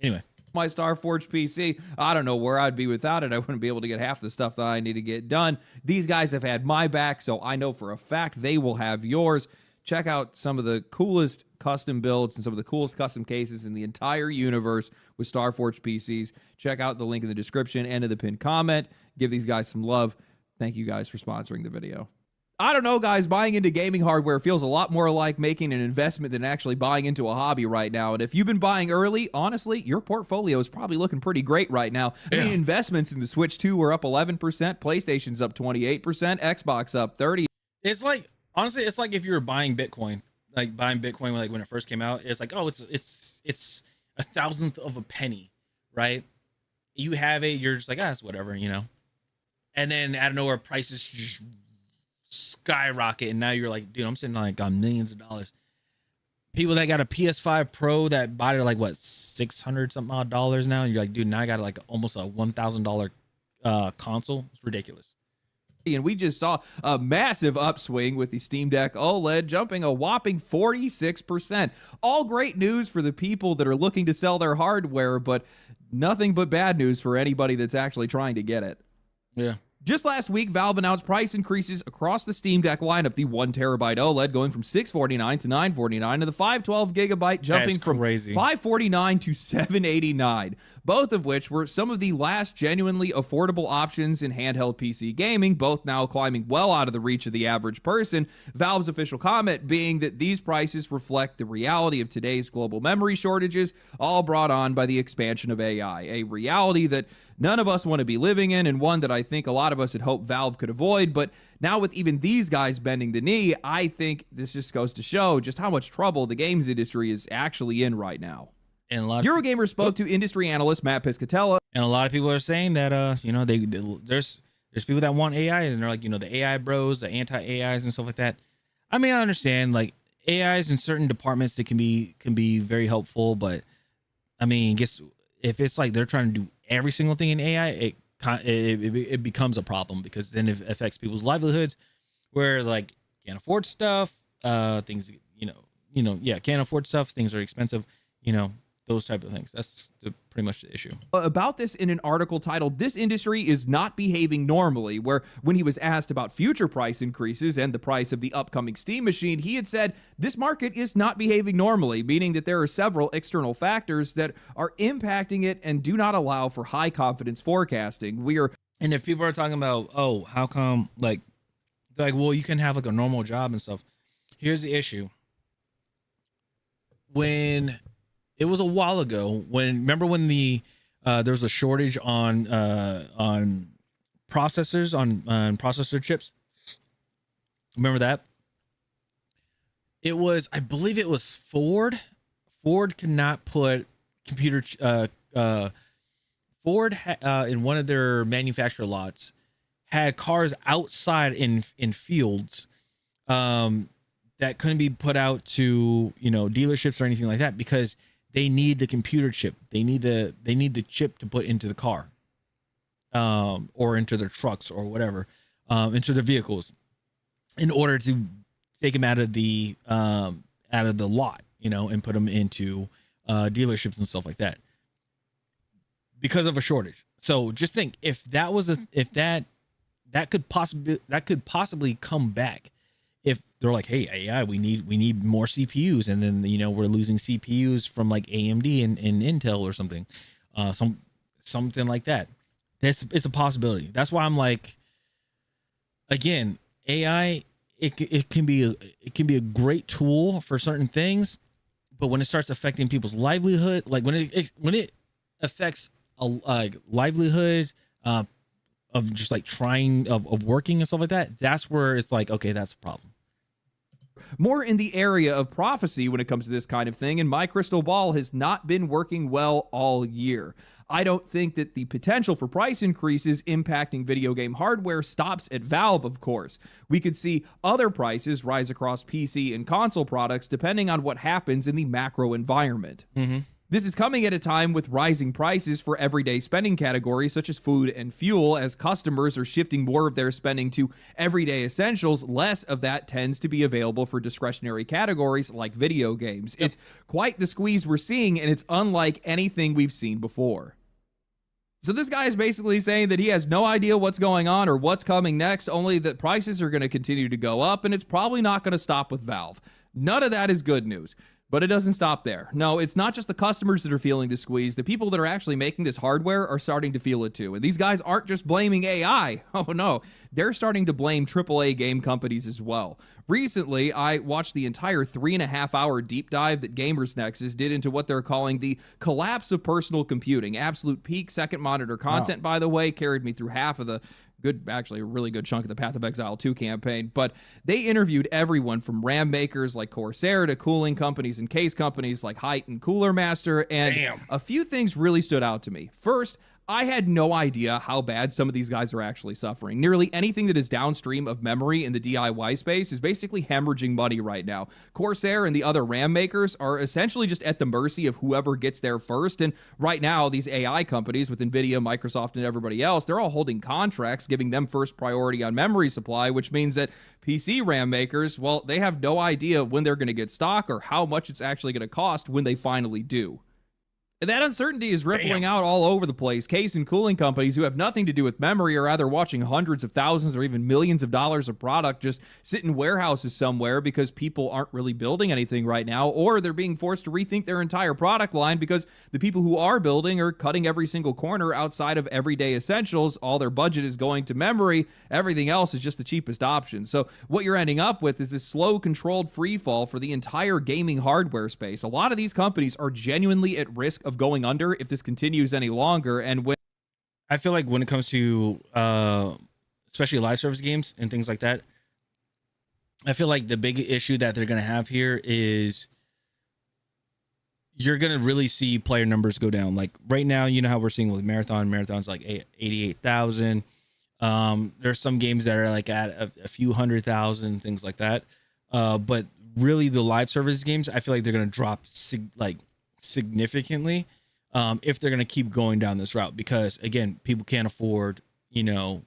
anyway, my Starforge PC, I don't know where I'd be without it. I wouldn't be able to get half the stuff that I need to get done. These guys have had my back, so I know for a fact they will have yours. Check out some of the coolest custom builds and some of the coolest custom cases in the entire universe with Starforge PCs. Check out the link in the description and in the pinned comment. Give these guys some love. Thank you guys for sponsoring the video. I don't know, guys, buying into gaming hardware feels a lot more like making an investment than actually buying into a hobby right now. And if you've been buying early, honestly, your portfolio is probably looking pretty great right now. Yeah. I mean, investments in the Switch 2 were up 11%, PlayStation's up 28%, Xbox up 30%. It's like, honestly, it's like if you were buying Bitcoin, like buying Bitcoin like when it first came out, it's like, oh, it's a thousandth of a penny, right? You have it, you're just like, it's whatever, you know? And then out of nowhere, prices just skyrocket, and now you're like, dude, I'm sitting on millions of dollars. People that got a PS5 Pro that bought it like what, $600 something odd dollars now, and you're like, dude, now I got like almost a $1,000 console. It's ridiculous. And we just saw a massive upswing with the Steam Deck OLED jumping a whopping 46%. All great news for the people that are looking to sell their hardware, but nothing but bad news for anybody that's actually trying to get it. Yeah. Just last week, Valve announced price increases across the Steam Deck lineup. The 1 terabyte OLED going from $649 to $949, and the 512 gigabyte jumping from $549 to $789. Both of which were some of the last genuinely affordable options in handheld PC gaming, both now climbing well out of the reach of the average person. Valve's official comment being that these prices reflect the reality of today's global memory shortages, all brought on by the expansion of AI, a reality that none of us want to be living in, and one that I think a lot of us had hoped Valve could avoid. But now with even these guys bending the knee, I think this just goes to show just how much trouble the games industry is actually in right now. And a lot Eurogamer spoke to industry analyst Matt Piscatella. And a lot of people are saying that, you know, there's people that want AI, and they're like, you know, the AI bros, the anti-AIs and stuff like that. I mean, I understand, like, AIs in certain departments that can be very helpful, but I mean, if it's like they're trying to do every single thing in AI, it becomes a problem, because then it affects people's livelihoods, where like can't afford stuff, things, can't afford stuff, things are expensive, those type of things. That's pretty much the issue. About this in an article titled "This Industry is Not Behaving Normally," where when he was asked about future price increases and the price of the upcoming Steam machine, he had said, "This market is not behaving normally," meaning that there are several external factors that are impacting it and do not allow for high confidence forecasting. And if people are talking about, oh, how come, like, well, you can have like a normal job and stuff. Here's the issue. When it was a while ago, remember when there was a shortage on processors, on processor chips? Remember that? I believe it was Ford. Ford could not put Ford in one of their manufacturer lots had cars outside in fields that couldn't be put out to dealerships or anything like that, because they need the computer chip. They need the chip to put into the car, or into their trucks or whatever, into their vehicles, in order to take them out of the lot, and put them into dealerships and stuff like that, because of a shortage. So just think, if that could possibly come back. If they're like, hey, AI, we need more CPUs, and then we're losing CPUs from like AMD and Intel or something, something like that. It's a possibility. That's why I'm like, again, AI, it can be a great tool for certain things, but when it starts affecting people's livelihood, like when it affects a livelihood of just like trying of working and stuff like that, that's where it's like, okay, that's a problem. more in the area of prophecy when it comes to this kind of thing, and my crystal ball has not been working well all year. I don't think that the potential for price increases impacting video game hardware stops at Valve, of course. We could see other prices rise across PC and console products depending on what happens in the macro environment. This is coming at a time with rising prices for everyday spending categories such as food and fuel, as customers are shifting more of their spending to everyday essentials. Less of that tends to be available for discretionary categories like video games. It's quite the squeeze we're seeing, and it's unlike anything we've seen before. So this guy is basically saying that he has no idea what's going on or what's coming next, only that prices are going to continue to go up, and it's probably not going to stop with Valve. None of that is good news. But it doesn't stop there. No, it's not just the customers that are feeling the squeeze. The people that are actually making this hardware are starting to feel it too. And these guys aren't just blaming AI. Oh no, they're starting to blame AAA game companies as well. Recently, I watched the entire 3.5-hour deep dive that Gamers Nexus did into what they're calling the collapse of personal computing. Absolute peak second monitor content, by the way, carried me through half of the a really good chunk of the Path of Exile 2 campaign, but they interviewed everyone from RAM makers like Corsair to cooling companies and case companies like Height and Cooler Master, and a few things really stood out to me. First, I had no idea how bad some of these guys are actually suffering. Nearly anything that is downstream of memory in the DIY space is basically hemorrhaging money right now. Corsair and the other RAM makers are essentially just at the mercy of whoever gets there first, and right now these AI companies with NVIDIA, Microsoft, and everybody else, they're all holding contracts giving them first priority on memory supply, which means that PC RAM makers, well, they have no idea when they're going to get stock or how much it's actually going to cost when they finally do. And that uncertainty is rippling out all over the place. Case and cooling companies who have nothing to do with memory are either watching hundreds of thousands or even millions of dollars of product just sit in warehouses somewhere because people aren't really building anything right now, or they're being forced to rethink their entire product line because the people who are building are cutting every single corner outside of everyday essentials. All their budget is going to memory. Everything else is just the cheapest option. So what you're ending up with is this slow, controlled free fall for the entire gaming hardware space. A lot of these companies are genuinely at risk of going under if this continues any longer. And when I feel like when it comes to especially live service games and things like that, I feel like the big issue that they're going to have here is you're going to really see player numbers go down. Like right now, you know how we're seeing with Marathon's like 88,000. There's some games that are like at a few 100,000, things like that. But really the live service games, I feel like they're going to drop significantly if they're going to keep going down this route, because again, people can't afford, the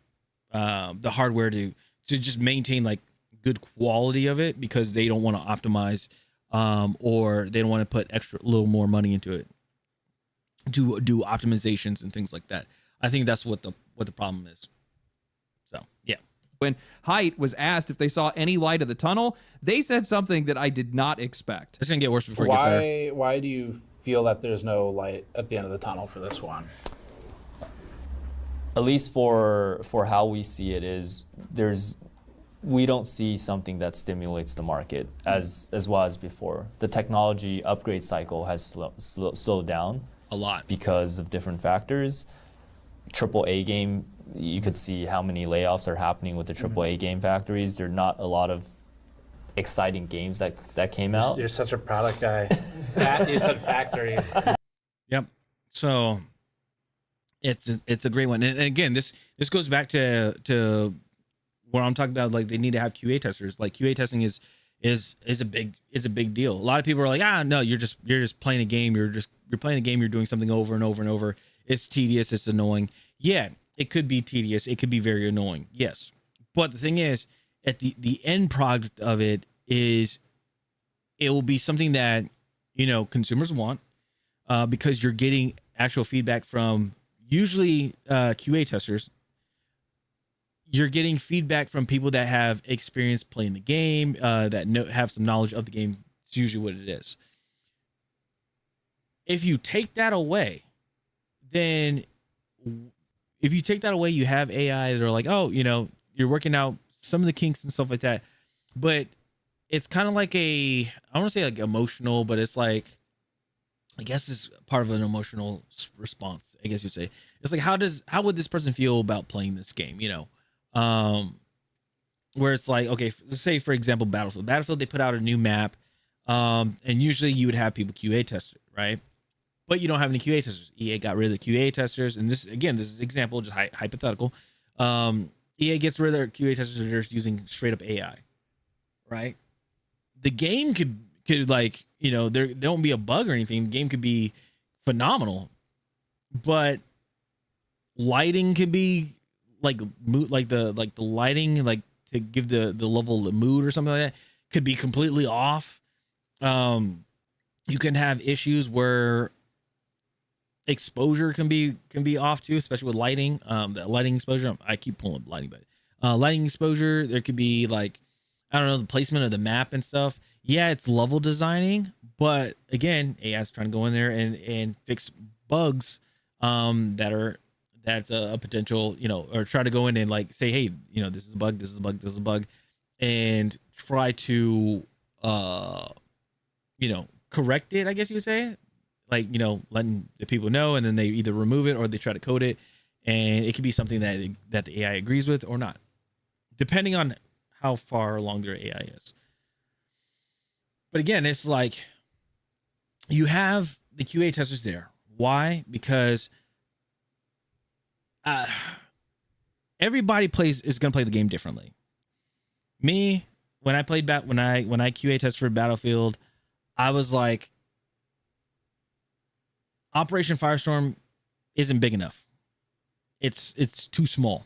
hardware to just maintain like good quality of it, because they don't want to optimize or they don't want to put extra little more money into it to do optimizations and things like that. I think that's what the problem is. So yeah. When Height was asked if they saw any light at the tunnel, they said something that I did not expect. It's gonna get worse before it gets better. Why do you feel that there's no light at the end of the tunnel for this one? At least for how we see it is we don't see something that stimulates the market as well as before. The technology upgrade cycle has slowed down a lot because of different factors. AAA game, you could see how many layoffs are happening with the AAA game factories. There are not a lot of exciting games that came out. You're such a product guy. You said factories. Yep. So it's a great one. And again, this goes back to what I'm talking about. Like they need to have QA testers. Like QA testing is a big deal. A lot of people are like, no, you're just playing a game. You're playing a game. You're doing something over and over and over. It's tedious. It's annoying. Yeah, it could be tedious. It could be very annoying. Yes. But the thing is, at the end product of it will be something that, consumers want, because you're getting actual feedback from usually QA testers. You're getting feedback from people that have experience playing the game, that have some knowledge of the game. It's usually what it is. If you take that away, then you have AI that are like, you're working out some of the kinks and stuff like that. But it's kind of like I don't want to say like emotional, but it's like, I guess it's part of an emotional response, I guess you'd say. It's like, how would this person feel about playing this game? where it's like, okay, let's say for example, Battlefield, they put out a new map, and usually you would have people QA test it, right? But you don't have any QA testers. EA got rid of the QA testers, and this is an example, just hypothetical. EA gets rid of their QA testers, and they're using straight up AI, right? The game could like, there don't be a bug or anything. The game could be phenomenal, but lighting could be like the lighting, like to give the level of mood or something like that, could be completely off. You can have issues where exposure can be off too, especially with lighting. The lighting exposure, I keep pulling up lighting, but lighting exposure, there could be like, I don't know, the placement of the map and stuff. Yeah, it's level designing, but again, AI is trying to go in there and fix bugs that's a potential, or try to go in and like say, hey, this is a bug, this is a bug, this is a bug, and try to correct it, I guess you would say. Like, letting the people know, and then they either remove it or they try to code it, and it could be something that the AI agrees with or not, depending on how far along their AI is. But again, it's like you have the QA testers there. Why? Because everybody is going to play the game differently. Me, when I played when I QA tested for Battlefield, I was like, Operation Firestorm isn't big enough. It's too small.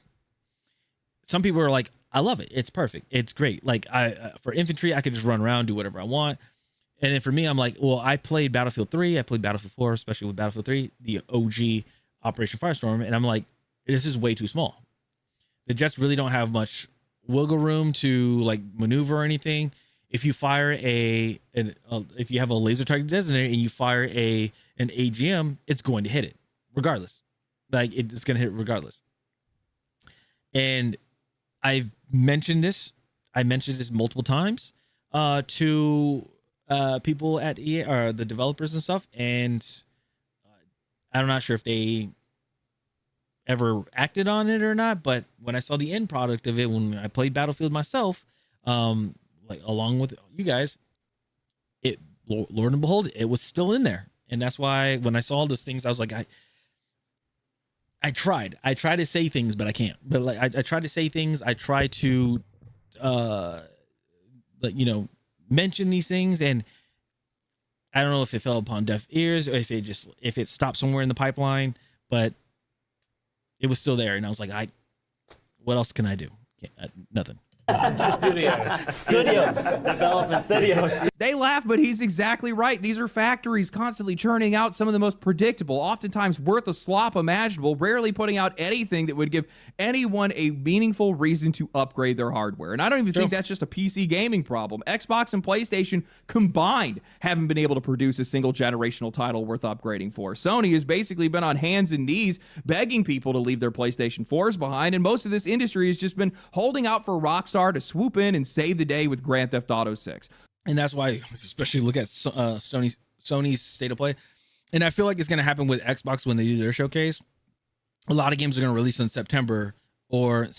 Some people are like, I love it. It's perfect. It's great. Like for infantry, I could just run around, do whatever I want. And then for me, I'm like, well, I played Battlefield 3. I played Battlefield 4, especially with Battlefield 3, the OG Operation Firestorm. And I'm like, this is way too small. The jets really don't have much wiggle room to like maneuver or anything. If you fire if you have a laser target designator and you fire an AGM, it's going to hit it regardless. Like it's going to hit it regardless. And I've mentioned this. I mentioned this multiple times to people at EA or the developers and stuff. And I'm not sure if they ever acted on it or not. But when I saw the end product of it, when I played Battlefield myself, like along with you guys, Lord and behold, it was still in there. And that's why when I saw all those things, I was like, I tried to say things, but I can't. But like I try to say things. I try to, mention these things, and I don't know if it fell upon deaf ears or if it stopped somewhere in the pipeline, but it was still there. And I was like, what else can I do? Nothing. Studios. Development studios. They laugh, but he's exactly right. These are factories constantly churning out some of the most predictable, oftentimes worth a slop imaginable, rarely putting out anything that would give anyone a meaningful reason to upgrade their hardware. And I don't even think that's just a PC gaming problem. Xbox and PlayStation combined haven't been able to produce a single generational title worth upgrading for. Sony has basically been on hands and knees begging people to leave their PlayStation 4s behind, and most of this industry has just been holding out for Rockstar to swoop in and save the day with Grand Theft Auto 6. And that's why, especially look at Sony's state of play. And I feel like it's going to happen with Xbox when they do their showcase. A lot of games are going to release in September or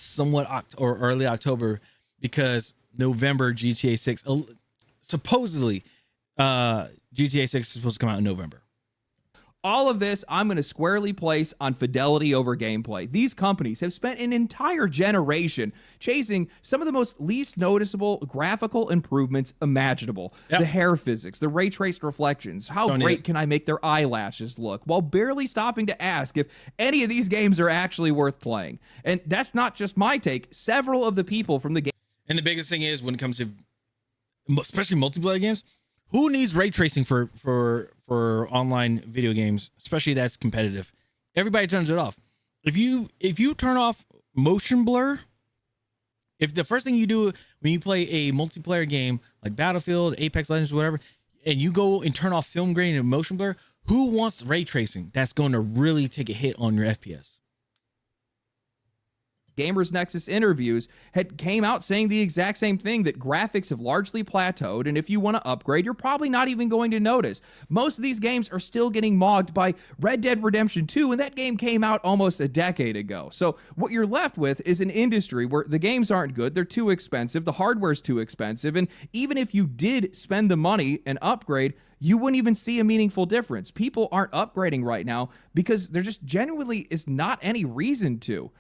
or early October, because November GTA 6, supposedly GTA 6 is supposed to come out in November. All of this, I'm going to squarely place on fidelity over gameplay. These companies have spent an entire generation chasing some of the most least noticeable graphical improvements imaginable. Yep. The hair physics, the ray traced reflections, how great can I make their eyelashes look, while barely stopping to ask if any of these games are actually worth playing. And that's not just my take. Several of the people from the game. And the biggest thing is, when it comes to especially multiplayer games, who needs ray tracing for online video games, especially that's competitive? Everybody turns it off. If you turn off motion blur, if the first thing you do when you play a multiplayer game like Battlefield, Apex Legends, whatever, and you go and turn off film grain and motion blur, who wants ray tracing? That's going to really take a hit on your FPS. Gamers Nexus interviews had came out saying the exact same thing, that graphics have largely plateaued, and if you want to upgrade, you're probably not even going to notice. Most of these games are still getting mogged by Red Dead Redemption 2, and that game came out almost a decade ago. So what you're left with is an industry where the games aren't good, they're too expensive, the hardware's too expensive, and even if you did spend the money and upgrade, you wouldn't even see a meaningful difference. People aren't upgrading right now because there just genuinely is not any reason to.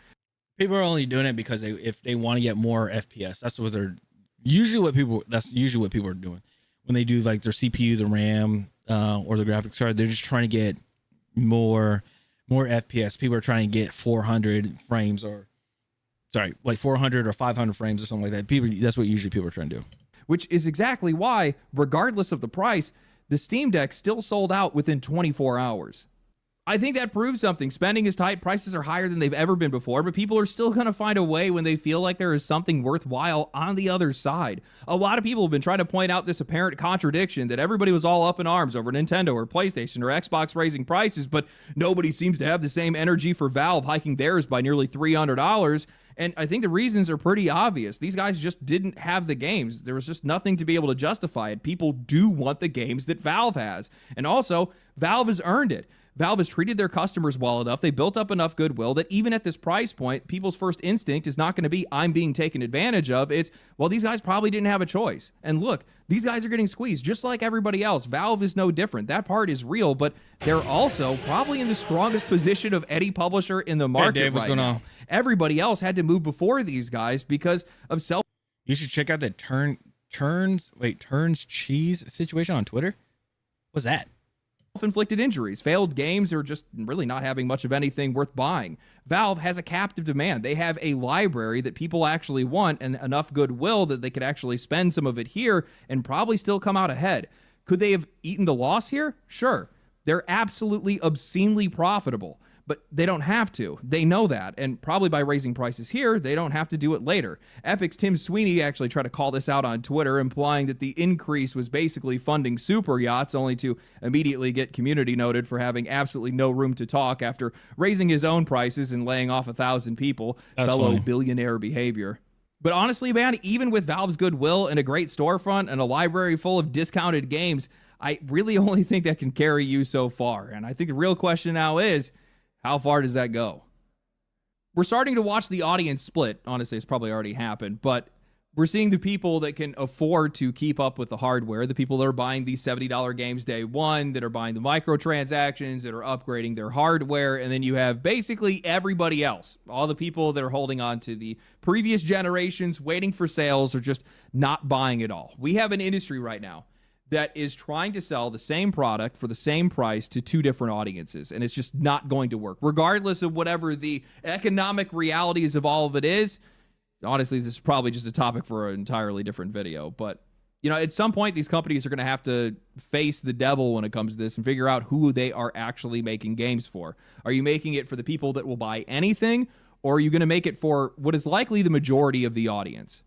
People are only doing it because if they want to get more FPS. That's what they're that's usually what people are doing when they do like their CPU, the RAM, or the graphics card. They're just trying to get more FPS. People are trying to get 400 frames, or like 400 or 500 frames or something like that. That's what usually people are trying to do. Which is exactly why, regardless of the price, the Steam Deck still sold out within 24 hours. I think that proves something. Spending is tight, prices are higher than they've ever been before, but people are still going to find a way when they feel like there is something worthwhile on the other side. A lot of people have been trying to point out this apparent contradiction that everybody was all up in arms over Nintendo or PlayStation or Xbox raising prices, but nobody seems to have the same energy for Valve hiking theirs by nearly $300. And I think the reasons are pretty obvious. These guys just didn't have the games. There was just nothing to be able to justify it. People do want the games that Valve has. And also, Valve has earned it. Valve has treated their customers well enough. They built up enough goodwill that even at this price point, people's first instinct is not going to be, I'm being taken advantage of. It's, well, these guys probably didn't have a choice. And look, these guys are getting squeezed just like everybody else. Valve is no different. That part is real, but they're also probably in the strongest position of any publisher in the market. Hey Dave, what's going on? Everybody else had to move before these guys because of You should check out the Turns Cheese situation on Twitter. What's that? Self-inflicted injuries, failed games, or just really not having much of anything worth buying. Valve has a captive demand. They have a library that people actually want and enough goodwill that they could actually spend some of it here and probably still come out ahead. Could they have eaten the loss here? Sure. They're absolutely obscenely profitable, but they don't have to. They know that, and probably by raising prices here, they don't have to do it later. Epic's Tim Sweeney actually tried to call this out on Twitter, implying that the increase was basically funding super yachts, only to immediately get community noted for having absolutely no room to talk after raising his own prices and laying off 1,000 people. That's fellow funny. billionaire behavior. But honestly, man, even with Valve's goodwill and a great storefront and a library full of discounted games, I really only think that can carry you so far. And I think the real question now is, how far does that go? We're starting to watch the audience split. Honestly, it's probably already happened, but we're seeing the people that can afford to keep up with the hardware, the people that are buying these $70 games day one, that are buying the microtransactions, that are upgrading their hardware, and then you have basically everybody else, all the people that are holding on to the previous generations, waiting for sales, or just not buying it all. We have an industry right now that is trying to sell the same product for the same price to two different audiences, and it's just not going to work. Regardless of whatever the economic realities of all of it is, honestly, this is probably just a topic for an entirely different video, but you know, at some point, these companies are going to have to face the devil when it comes to this and figure out who they are actually making games for. Are you making it for the people that will buy anything, or are you going to make it for what is likely the majority of the audience?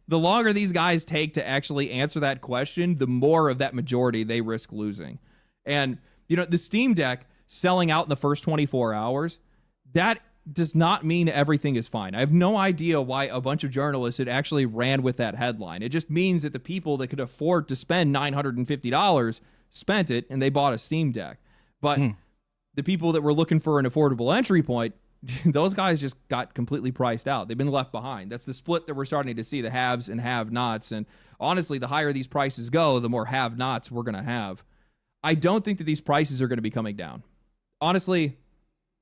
The longer these guys take to actually answer that question, the more of that majority they risk losing. And, you know, the Steam Deck selling out in the first 24 hours, that does not mean everything is fine. I have no idea why a bunch of journalists had actually ran with that headline. It just means that the people that could afford to spend $950 spent it and they bought a Steam Deck. But the people that were looking for an affordable entry point, those guys just got completely priced out. They've been left behind. That's the split that we're starting to see, the haves and have-nots. And honestly, the higher these prices go, the more have-nots we're going to have. I don't think that these prices are going to be coming down. Honestly,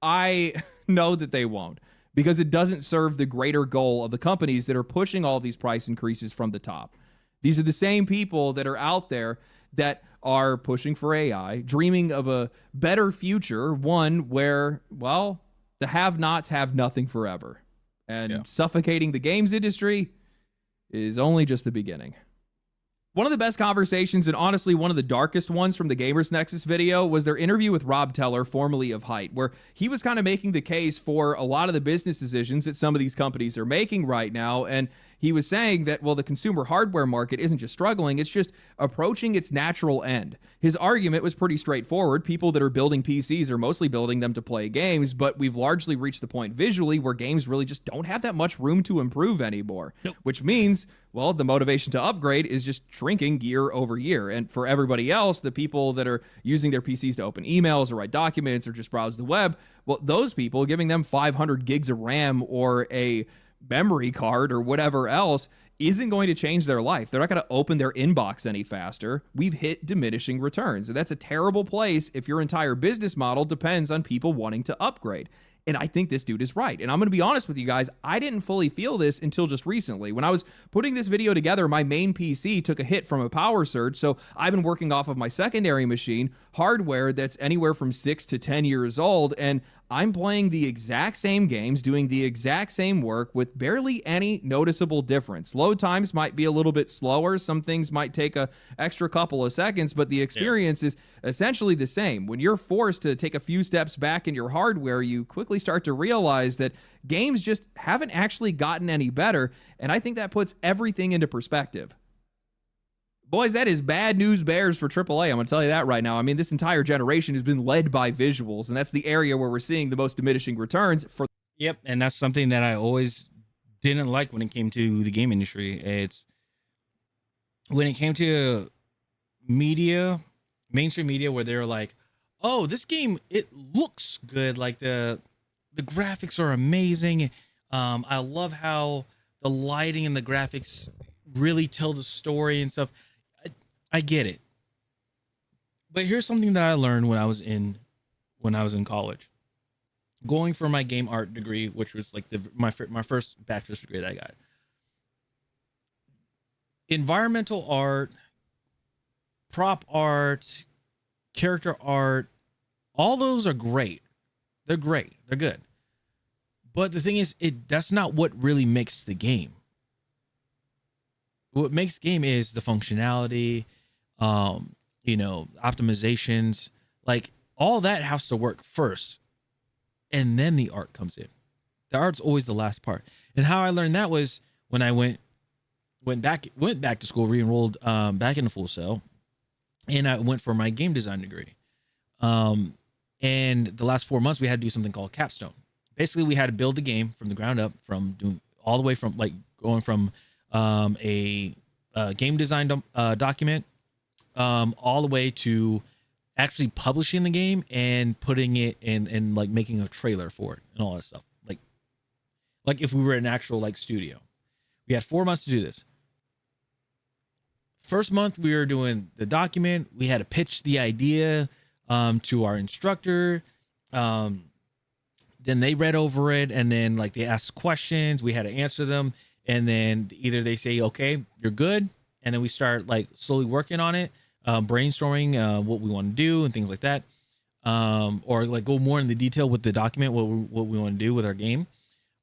I know that they won't, because it doesn't serve the greater goal of the companies that are pushing all these price increases from the top. These are the same people that are out there that are pushing for AI, dreaming of a better future, one where, well, the have-nots have nothing forever. And suffocating the games industry is only just the beginning. One of the best conversations, and honestly one of the darkest ones from the Gamers Nexus video, was their interview with Rob Teller, formerly of Height, where he was kind of making the case for a lot of the business decisions that some of these companies are making right now. And he was saying that, well, the consumer hardware market isn't just struggling, it's just approaching its natural end. His argument was pretty straightforward. People that are building PCs are mostly building them to play games, but we've largely reached the point visually where games really just don't have that much room to improve anymore, which means, well, the motivation to upgrade is just shrinking year over year. And for everybody else, the people that are using their PCs to open emails or write documents or just browse the web, well, those people, giving them 500 gigs of RAM or a memory card or whatever else isn't going to change their life. They're not going to open their inbox any faster. We've hit diminishing returns. And that's a terrible place if your entire business model depends on people wanting to upgrade. And I think this dude is right. And I'm going to be honest with you guys, I didn't fully feel this until just recently. When I was putting this video together, my main PC took a hit from a power surge. So I've been working off of my secondary machine, hardware that's anywhere from 6 to 10 years old. And I'm playing the exact same games, doing the exact same work with barely any noticeable difference. Load times might be a little bit slower. Some things might take a extra couple of seconds, but the experience is essentially the same. When you're forced to take a few steps back in your hardware, you quickly start to realize that games just haven't actually gotten any better. And I think that puts everything into perspective. Boys, that is bad news bears for AAA. I'm going to tell you that right now. I mean, this entire generation has been led by visuals, and that's the area where we're seeing the most diminishing returns. Yep, and that's something that I always didn't like when it came to the game industry. It's when it came to media, mainstream media, where they're like, "Oh, this game, it looks good. Like the graphics are amazing. I love how the lighting and the graphics really tell the story and stuff." I get it, but here's something that I learned when I was in college, going for my game art degree, which was like my first bachelor's degree that I got. Environmental art, prop art, character art, all those are great. They're great. They're good. But the thing is, that's not what really makes the game. What makes game is the functionality, optimizations, like all that has to work first, and then the art comes in. The art's always the last part. And how I learned that was when I went back to school, re-enrolled back into Full Sail, and I went for my game design degree. And the last 4 months we had to do something called capstone. Basically, we had to build the game from the ground up, from doing all the way from like going from a game design document all the way to actually publishing the game and putting it in and like making a trailer for it and all that stuff. Like if we were an actual like studio. We had 4 months to do this. First month we were doing the document. We had to pitch the idea to our instructor. Then they read over it, and then like they asked questions. We had to answer them. And then either they say, okay, you're good. And then we start like slowly working on it, brainstorming what we want to do and things like that. Or like go more into detail with the document, what we want to do with our game.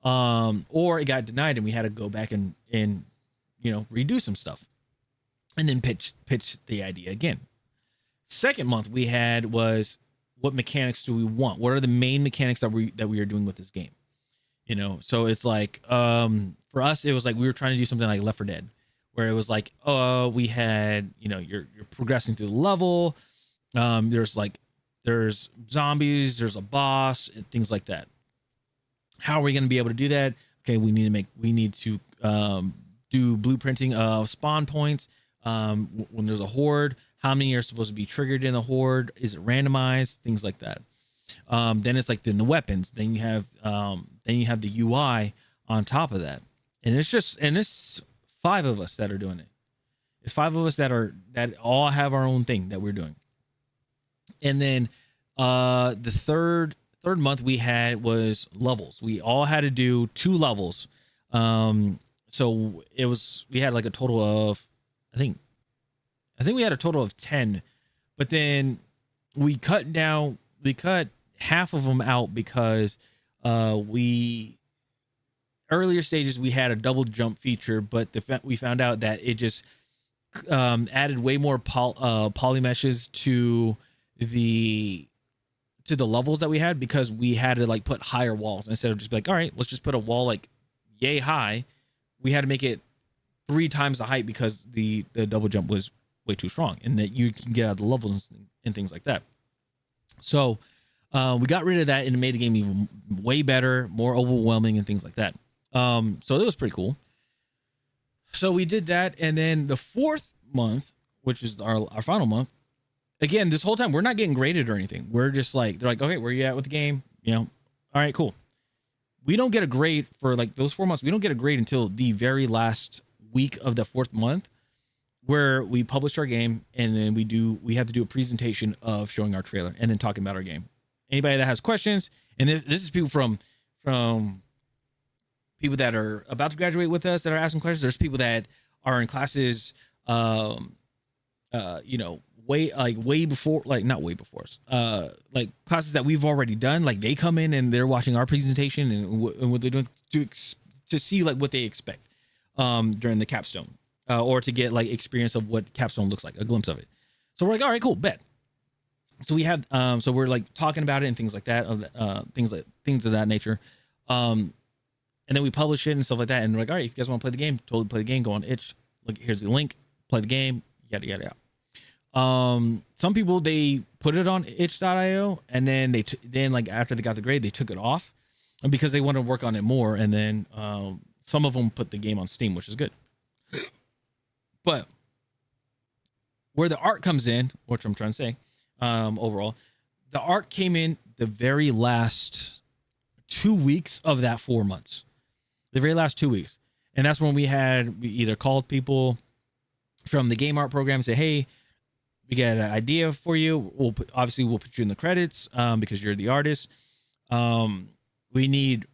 Or it got denied and we had to go back and redo some stuff and then pitch the idea again. Second month we had was, what mechanics do we want? What are the main mechanics that we are doing with this game? So it's like, for us, it was like we were trying to do something like Left 4 Dead, where it was like, we had, you're progressing through the level. There's zombies, there's a boss, and things like that. How are we going to be able to do that? Okay, we need to do blueprinting of spawn points. When there's a horde, how many are supposed to be triggered in the horde? Is it randomized? Things like that. Then it's like the weapons. Then you have the UI on top of that. And it's 5 of us that are doing it. It's 5 of us that all have our own thing that we're doing. And then the third month we had was levels. We all had to do 2 levels. So we had like a total of, I think we had a total of 10, but then we cut half of them out because earlier stages we had a double jump feature, but we found out that it just added way more poly meshes to the levels that we had, because we had to like put higher walls instead of just be like, all right, let's just put a wall like yay high. We had to make it 3 times the height because the double jump was way too strong, and that you can get out of the levels and things like that. So we got rid of that and it made the game even way better, more overwhelming, and things like that. So it was pretty cool. So we did that, and then the 4th month, which is our final month, again, this whole time we're not getting graded or anything. We're just like, they're like, okay, where you at with the game? You know, all right, cool. We don't get a grade for like those 4 months. We don't get a grade until the very last week of the 4th month, where we published our game, and then we have to do a presentation of showing our trailer and then talking about our game. Anybody that has questions, and this is people from people that are about to graduate with us that are asking questions. There's people that are in classes, you know, way before, like not way before us, like classes that we've already done. Like they come in and they're watching our presentation and what they're doing to see like what they expect during the capstone, or to get like experience of what capstone looks like, a glimpse of it. So we're like, all right, cool, bet. So we have, so we're like talking about it and things like that, things of that nature. And then we publish it and stuff like that. And we're like, all right, if you guys want to play the game, totally play the game. Go on itch. Look, here's the link. Play the game. Yada yada yada. Some people, they put it on itch.io, and then then like after they got the grade, they took it off because they want to work on it more. And then some of them put the game on Steam, which is good. But where the art comes in, which I'm trying to say, overall, the art came in the very last 2 weeks of that 4 months. The very last 2 weeks. And that's when we either called people from the game art program and say, hey, we got an idea for you. We'll put you in the credits because you're the artist. We need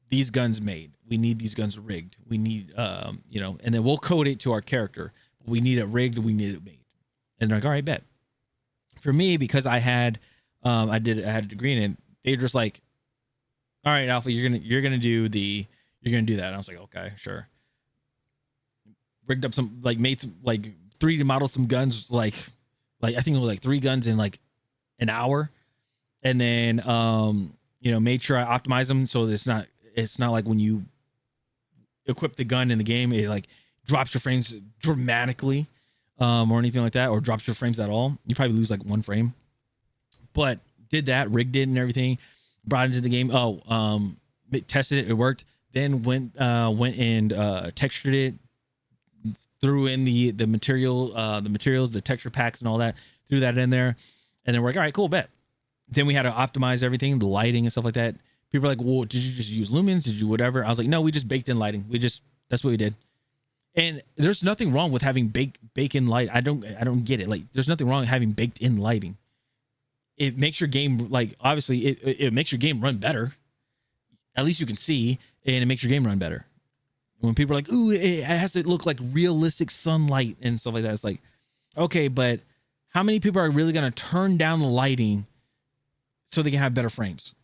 these guns made. We need these guns rigged. We need, you know, and then we'll code it to our character. We need it rigged. We need it made. And they're like, all right, bet. For me, because I had a degree in it, they're just like, all right, Alpha, you're gonna do that. And I was like, okay, sure. Rigged up some, like made some, like 3D modeled some guns, like I think it was like 3 guns in like an hour, and then you know, made sure I optimized them so that it's not like when you equip the gun in the game, it like drops your frames dramatically, or anything like that, or drops your frames at all. You probably lose like 1 frame. But did that, rigged it and everything, brought it into the game. Tested it, it worked. Then went and textured it, threw in the materials, the texture packs and all that, threw that in there, and then we're like, all right, cool, bet. Then we had to optimize everything, the lighting and stuff like that. People are like, well, did you just use lumens? Did you whatever? I was like, no, we just baked in lighting. That's what we did. And there's nothing wrong with having bake in light. I don't get it. Like, there's nothing wrong with having baked in lighting. It makes your game, like, obviously it makes your game run better. At least you can see, and it makes your game run better. When people are like, ooh, it has to look like realistic sunlight and stuff like that, it's like, okay, but how many people are really going to turn down the lighting so they can have better frames?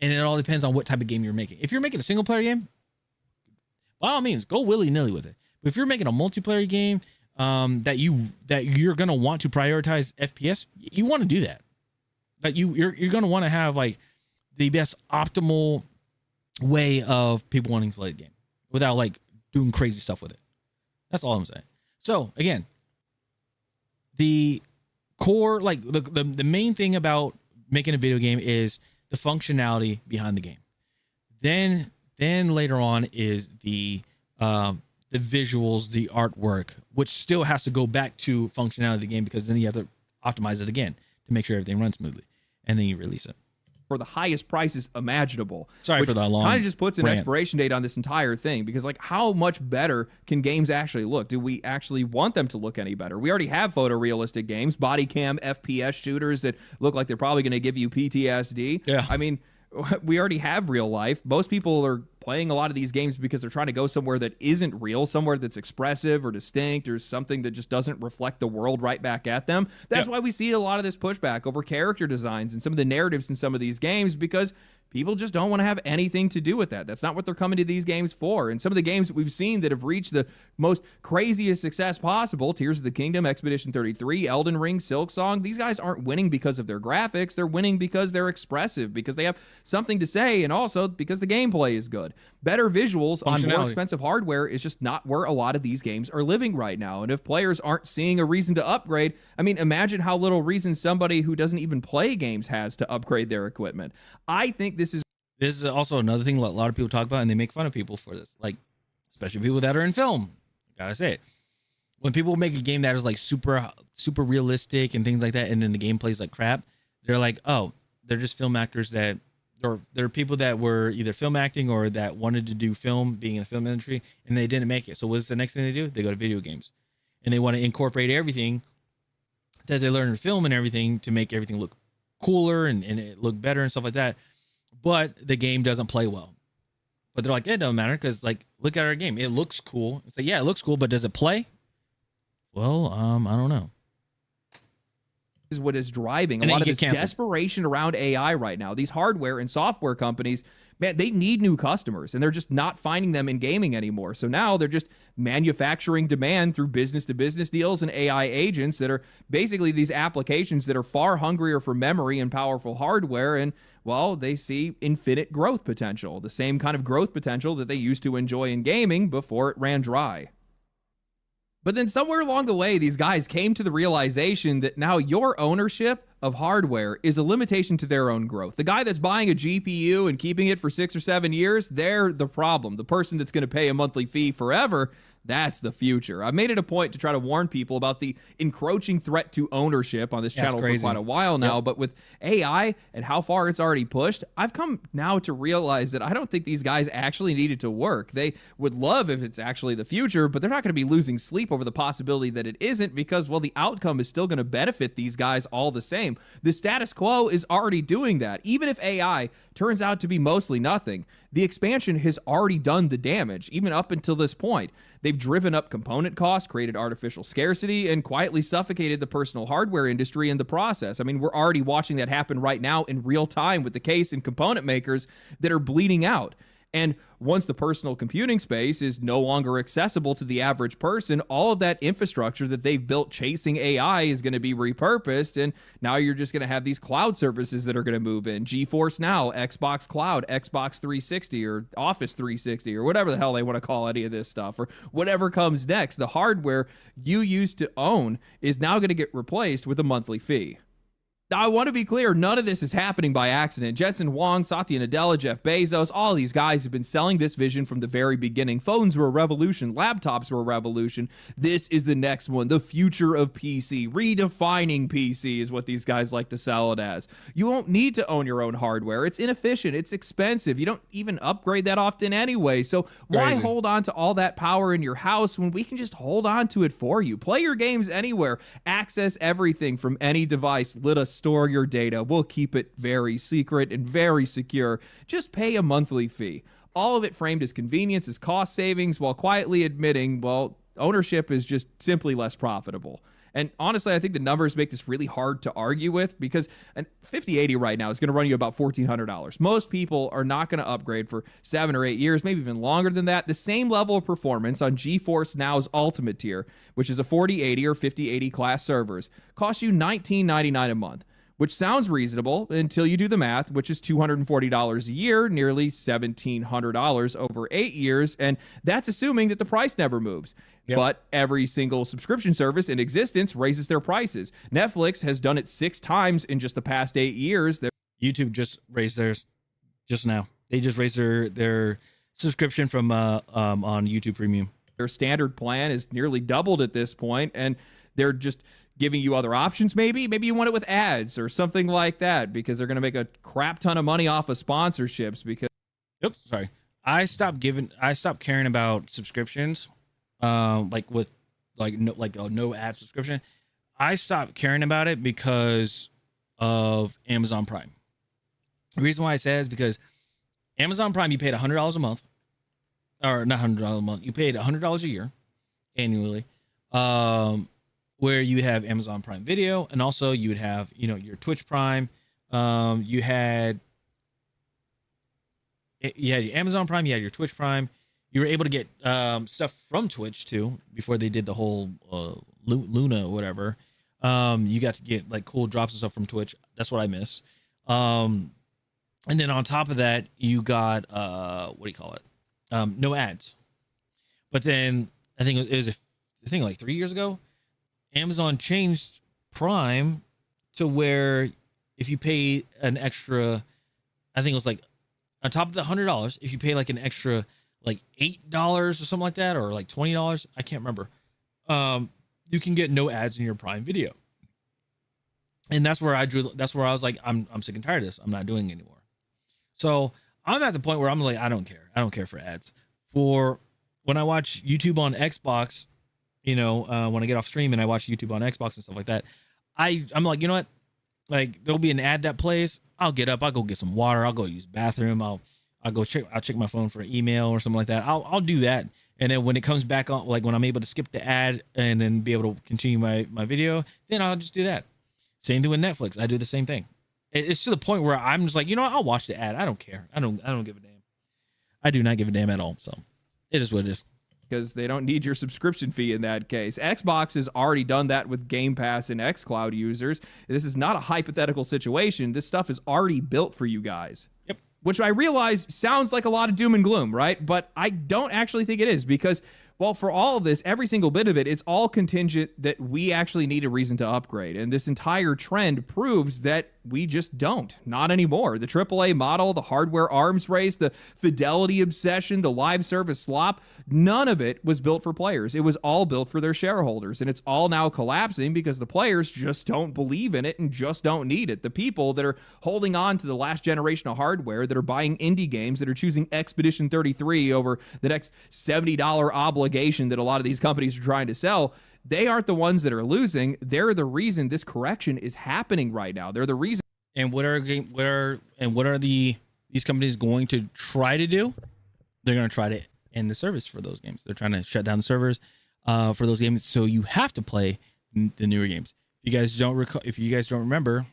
And it all depends on what type of game you're making. If you're making a single player game, by all means, go willy-nilly with it. But if you're making a multiplayer game that you're going to want to prioritize FPS, you want to do that. Like you're going to want to have like the best optimal way of people wanting to play the game without like doing crazy stuff with it. That's all I'm saying. So again, the core, like the main thing about making a video game is the functionality behind the game. Then later on is the visuals, the artwork, which still has to go back to functionality of the game, because then you have to optimize it again to make sure everything runs smoothly, and then you release it for the highest prices imaginable. Sorry for that long. Kind of just puts an rant. expiration date on this entire thing, because like, how much better can games actually look? Do we actually want them to look any better? We already have photorealistic games, body cam FPS shooters that look like they're probably going to give you PTSD. Yeah. I mean, we already have real life. Most people are playing a lot of these games because they're trying to go somewhere that isn't real, somewhere that's expressive or distinct, or something that just doesn't reflect the world right back at them. That's why we see a lot of this pushback over character designs and some of the narratives in some of these games, because people just don't want to have anything to do with that. That's not what they're coming to these games for. And some of the games that we've seen that have reached the most craziest success possible, Tears of the Kingdom, Expedition 33, Elden Ring, Silksong, these guys aren't winning because of their graphics. They're winning because they're expressive, because they have something to say, and also because the gameplay is good. Better visuals on more expensive hardware is just not where a lot of these games are living right now. And if players aren't seeing a reason to upgrade, I mean, imagine how little reason somebody who doesn't even play games has to upgrade their equipment. I think this is also another thing a lot of people talk about, and they make fun of people for this, like especially people that are in film. Gotta say it. When people make a game that is like super realistic and things like that, and then the gameplay is like crap, they're like, oh, they're just film actors that, or they're people that were either film acting or that wanted to do film, being in the film industry, and they didn't make it. So what's the next thing they do? They go to video games, and they want to incorporate everything that they learn in film and everything to make everything look cooler and it look better and stuff like that. But the game doesn't play well. But they're like, it doesn't matter, because like, look at our game. It looks cool. It's like, yeah, it looks cool, but does it play? Well, I don't know. Is what is driving a lot of this desperation around AI right now. These hardware and software companies, man, they need new customers, and they're just not finding them in gaming anymore. So now they're just manufacturing demand through business-to-business deals and AI agents that are basically these applications that are far hungrier for memory and powerful hardware. And, well, they see infinite growth potential, the same kind of growth potential that they used to enjoy in gaming before it ran dry. But then somewhere along the way, these guys came to the realization that now your ownership of hardware is a limitation to their own growth. The guy that's buying a GPU and keeping it for 6 or 7 years, they're the problem. The person that's going to pay a monthly fee forever, that's the future. I made it a point to try to warn people about the encroaching threat to ownership on this channel for quite a while now. But with AI and how far it's already pushed, I've come now to realize that I don't think these guys actually need it to work. They would love if it's actually the future, but they're not going to be losing sleep over the possibility that it isn't, because, well, the outcome is still going to benefit these guys all the same. The status quo is already doing that. Even if AI turns out to be mostly nothing, the expansion has already done the damage, even up until this point. They've driven up component costs, created artificial scarcity, and quietly suffocated the personal hardware industry in the process. I mean, we're already watching that happen right now in real time with the case and component makers that are bleeding out. And once the personal computing space is no longer accessible to the average person, all of that infrastructure that they've built chasing AI is going to be repurposed. And now you're just going to have these cloud services that are going to move in. GeForce Now, Xbox Cloud, Xbox 360, or Office 360, or whatever the hell they want to call any of this stuff, or whatever comes next. The hardware you used to own is now going to get replaced with a monthly fee. Now, I want to be clear, none of this is happening by accident. Jensen Huang, Satya Nadella, Jeff Bezos, all these guys have been selling this vision from the very beginning. Phones were a revolution. Laptops were a revolution. This is the next one, the future of PC. Redefining PC is what these guys like to sell it as. You won't need to own your own hardware. It's inefficient. It's expensive. You don't even upgrade that often anyway. So why hold on to all that power in your house when we can just hold on to it for you? Play your games anywhere. Access everything from any device. Let us store your data. We'll keep it very secret and very secure. Just pay a monthly fee. All of it framed as convenience, as cost savings, while quietly admitting, well, ownership is just simply less profitable. And honestly, I think the numbers make this really hard to argue with, because a 5080 right now is going to run you about $1,400. Most people are not going to upgrade for 7 or 8 years, maybe even longer than that. The same level of performance on GeForce Now's Ultimate tier, which is a 4080 or 5080 class servers, costs you $19.99 a month, which sounds reasonable until you do the math, which is $240 a year, nearly $1,700 over 8 years. And that's assuming that the price never moves. Yep. But every single subscription service in existence raises their prices. Netflix has done it 6 times in just the past 8 years. YouTube just raised theirs just now. They just raised their subscription from on YouTube Premium. Their standard plan is nearly doubled at this point, and they're just giving you other options. Maybe you want it with ads or something like that, because they're going to make a crap ton of money off of sponsorships. Because I stopped caring about subscriptions, no ad subscription. I stopped caring about it because of Amazon Prime. The reason why I say is because Amazon Prime, you paid $100 a month, or not $100 a month. You paid $100 a year annually. Where you have Amazon Prime Video, and also you would have, your Twitch Prime. You had you had your Amazon Prime, you had your Twitch Prime. You were able to get stuff from Twitch too before they did the whole Luna or whatever. You got to get like cool drops and stuff from Twitch. That's what I miss. And then on top of that, you got what do you call it? No ads. But then I think it was I think like 3 years ago, Amazon changed Prime to where if you pay an extra, I think it was like on top of the $100, if you pay like an extra like $8 or something like that, or like $20, I can't remember. You can get no ads in your Prime Video. And that's where I was like, I'm sick and tired of this. I'm not doing it anymore. So I'm at the point where I'm like, I don't care. I don't care for ads. For when I watch YouTube on Xbox, when I get off stream and I watch YouTube on Xbox and stuff like that, I'm like, you know what? Like there'll be an ad that plays. I'll get up. I'll go get some water. I'll go use the bathroom. I'll check my phone for an email or something like that. I'll do that. And then when it comes back on, like when I'm able to skip the ad and then be able to continue my video, then I'll just do that. Same thing with Netflix. I do the same thing. It's to the point where I'm just like, I'll watch the ad. I don't care. I don't give a damn. I do not give a damn at all. So it is what it is. Because they don't need your subscription fee in that case. Xbox has already done that with Game Pass and xCloud users. This is not a hypothetical situation. This stuff is already built for you guys. Yep. Which I realize sounds like a lot of doom and gloom, right? But I don't actually think it is because, well, for all of this, every single bit of it, it's all contingent that we actually need a reason to upgrade. And this entire trend proves that we just don't. Not anymore. The AAA model, the hardware arms race, the fidelity obsession, the live service slop, none of it was built for players. It was all built for their shareholders. And it's all now collapsing because the players just don't believe in it and just don't need it. The people that are holding on to the last generation of hardware, that are buying indie games, that are choosing Expedition 33 over the next $70 obligation that a lot of these companies are trying to sell, they aren't the ones that are losing. They're the reason this correction is happening right now. They're the reason. And what are these companies going to try to do? They're going to try to end the service for those games. They're trying to shut down the servers for those games, so you have to play the newer games. If you guys don't remember,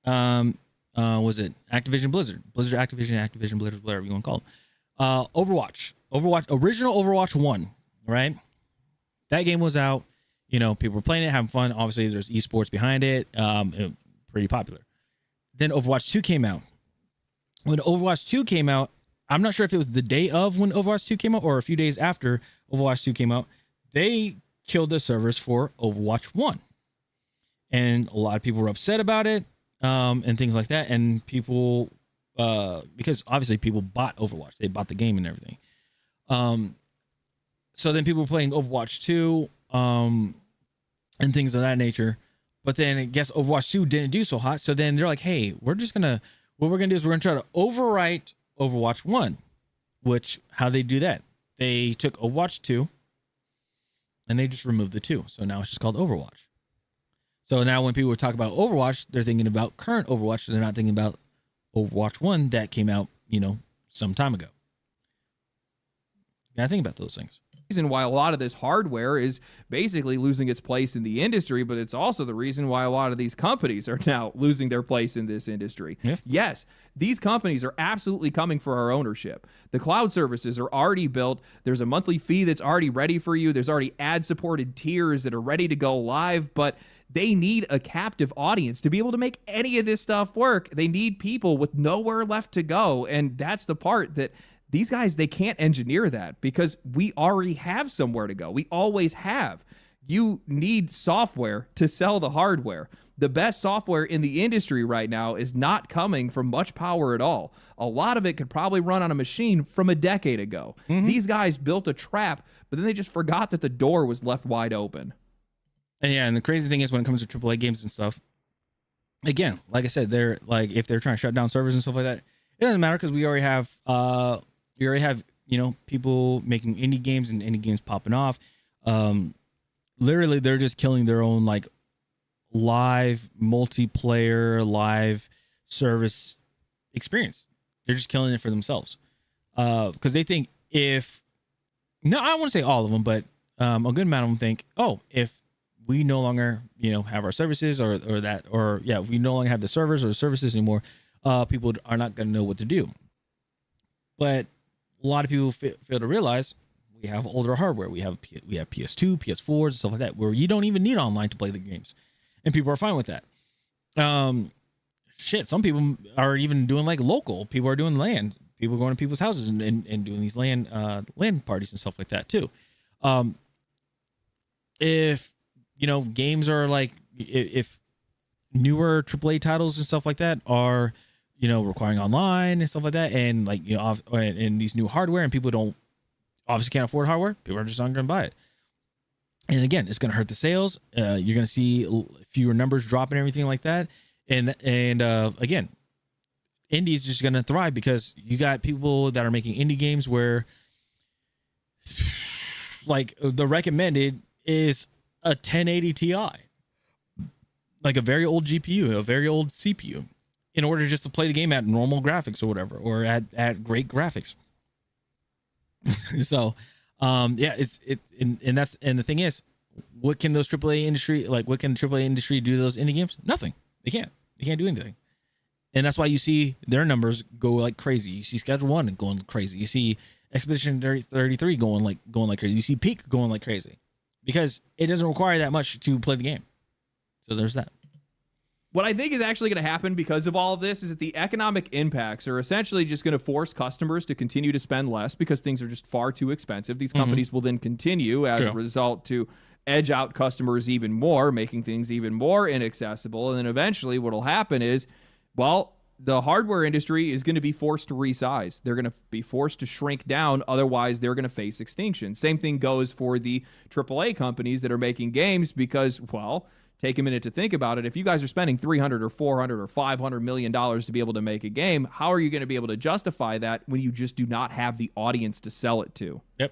was it Activision Blizzard, Activision Blizzard, whatever you want to call it, Overwatch, original Overwatch 1, right? That game was out. People were playing it, having fun. Obviously, there's esports behind it. Pretty popular. Then Overwatch 2 came out. When Overwatch 2 came out, I'm not sure if it was the day of when Overwatch 2 came out or a few days after Overwatch 2 came out. They killed the servers for Overwatch 1. And a lot of people were upset about it and things like that. And people, because obviously people bought Overwatch. They bought the game and everything. So then people were playing Overwatch 2 and things of that nature. But then I guess Overwatch 2 didn't do so hot. So then they're like, hey, what we're going to do is we're going to try to overwrite Overwatch 1. Which, how they do that? They took Overwatch 2 and they just removed the 2. So now it's just called Overwatch. So now when people talk about Overwatch, they're thinking about current Overwatch. They're not thinking about Overwatch 1 that came out, some time ago. You gotta think about those things. Reason why a lot of this hardware is basically losing its place in the industry, but it's also the reason why a lot of these companies are now losing their place in this industry. Yeah. Yes, these companies are absolutely coming for our ownership. The cloud services are already built. There's a monthly fee that's already ready for you. There's already ad-supported tiers that are ready to go live, but they need a captive audience to be able to make any of this stuff work. They need people with nowhere left to go, and that's the part that these guys, they can't engineer that because we already have somewhere to go. We always have. You need software to sell the hardware. The best software in the industry right now is not coming from much power at all. A lot of it could probably run on a machine from a decade ago. Mm-hmm. These guys built a trap, but then they just forgot that the door was left wide open. And yeah, and the crazy thing is when it comes to AAA games and stuff, again, like I said, they're like, if they're trying to shut down servers and stuff like that, it doesn't matter because we already have people making indie games and indie games popping off. Literally, they're just killing their own like live multiplayer, live service experience. They're just killing it for themselves because they think I don't want to say all of them, but a good amount of them think, if we no longer have our services if we no longer have the servers or the services anymore, people are not going to know what to do. But a lot of people fail to realize we have older hardware. We have PS2, PS4s, and stuff like that, where you don't even need online to play the games, and people are fine with that. Some people are even doing like local. People are doing LAN. People going to people's houses and doing these LAN parties and stuff like that too. If games are like, if newer AAA titles and stuff like that are requiring online and stuff like that, and like and these new hardware, and people don't obviously can't afford hardware, people are just not going to buy it. And again, it's going to hurt the sales. You're going to see fewer numbers drop and everything like that. And again, indie is just going to thrive because you got people that are making indie games where like the recommended is a 1080 Ti, like a very old GPU, a very old CPU, in order just to play the game at normal graphics or whatever, or at great graphics. So, and the thing is, what can those AAA industry, like what can AAA industry do to those indie games? Nothing. They can't do anything. And that's why you see their numbers go like crazy. You see Schedule 1 going crazy. You see Expedition 33 going like crazy. You see Peak going like crazy because it doesn't require that much to play the game. So there's that. What I think is actually going to happen because of all of this is that the economic impacts are essentially just going to force customers to continue to spend less because things are just far too expensive. These companies will then continue as a result to edge out customers even more, making things even more inaccessible. And then eventually what will happen is, well, the hardware industry is going to be forced to resize. They're going to be forced to shrink down. Otherwise, they're going to face extinction. Same thing goes for the AAA companies that are making games because, well, take a minute to think about it. If you guys are spending $300 or $400 or $500 million to be able to make a game, how are you going to be able to justify that when you just do not have the audience to sell it to? Yep.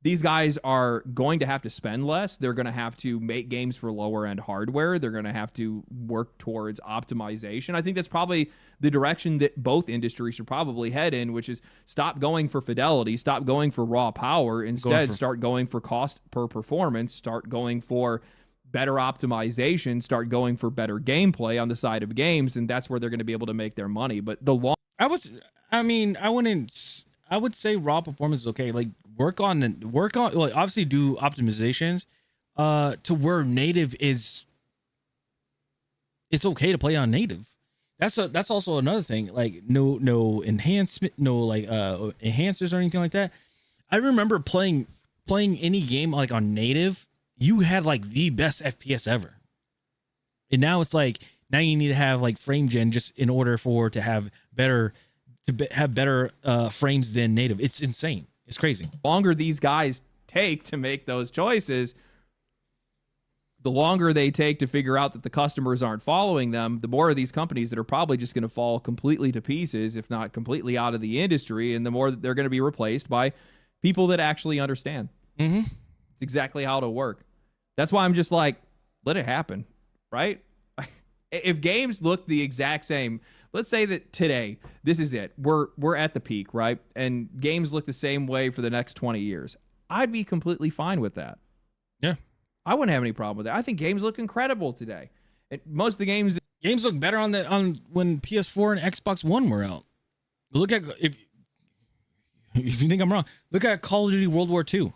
These guys are going to have to spend less. They're going to have to make games for lower end hardware. They're going to have to work towards optimization. I think that's probably the direction that both industries should probably head in, which is stop going for fidelity, stop going for raw power. Instead, start going for cost per performance, start going for better optimization, start going for better gameplay on the side of games, and that's where they're going to be able to make their money. But the long I would say raw performance is okay. Like work on like obviously do optimizations to where native is, it's okay to play on native. That's also another thing. Like no enhancement, no like enhancers or anything like that. I remember playing any game like on native, you had like the best FPS ever. And now it's like, now you need to have like frame gen just in order to have better frames than native. It's insane. It's crazy. The longer these guys take to make those choices, the longer they take to figure out that the customers aren't following them, the more of these companies that are probably just going to fall completely to pieces, if not completely out of the industry, and the more that they're going to be replaced by people that actually understand. Mm-hmm. It's exactly how it'll work. That's why I'm just like, let it happen, right? If games look the exact same, let's say that today, this is it. We're at the peak, right? And games look the same way for the next 20 years. I'd be completely fine with that. Yeah. I wouldn't have any problem with that. I think games look incredible today. And most of the games look better on when PS4 and Xbox One were out. Look at if you think I'm wrong, look at Call of Duty World War II.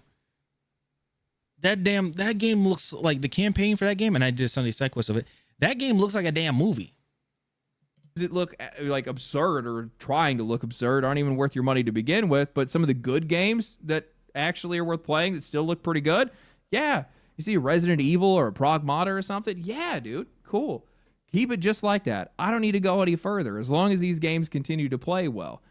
That game looks like the campaign for that game, and I did a Sunday side quest of it. That game looks like a damn movie. Does it look like absurd or trying to look absurd? Aren't even worth your money to begin with. But some of the good games that actually are worth playing that still look pretty good, yeah. You see a Resident Evil or a Pragmata or something, yeah, dude, cool. Keep it just like that. I don't need to go any further as long as these games continue to play well.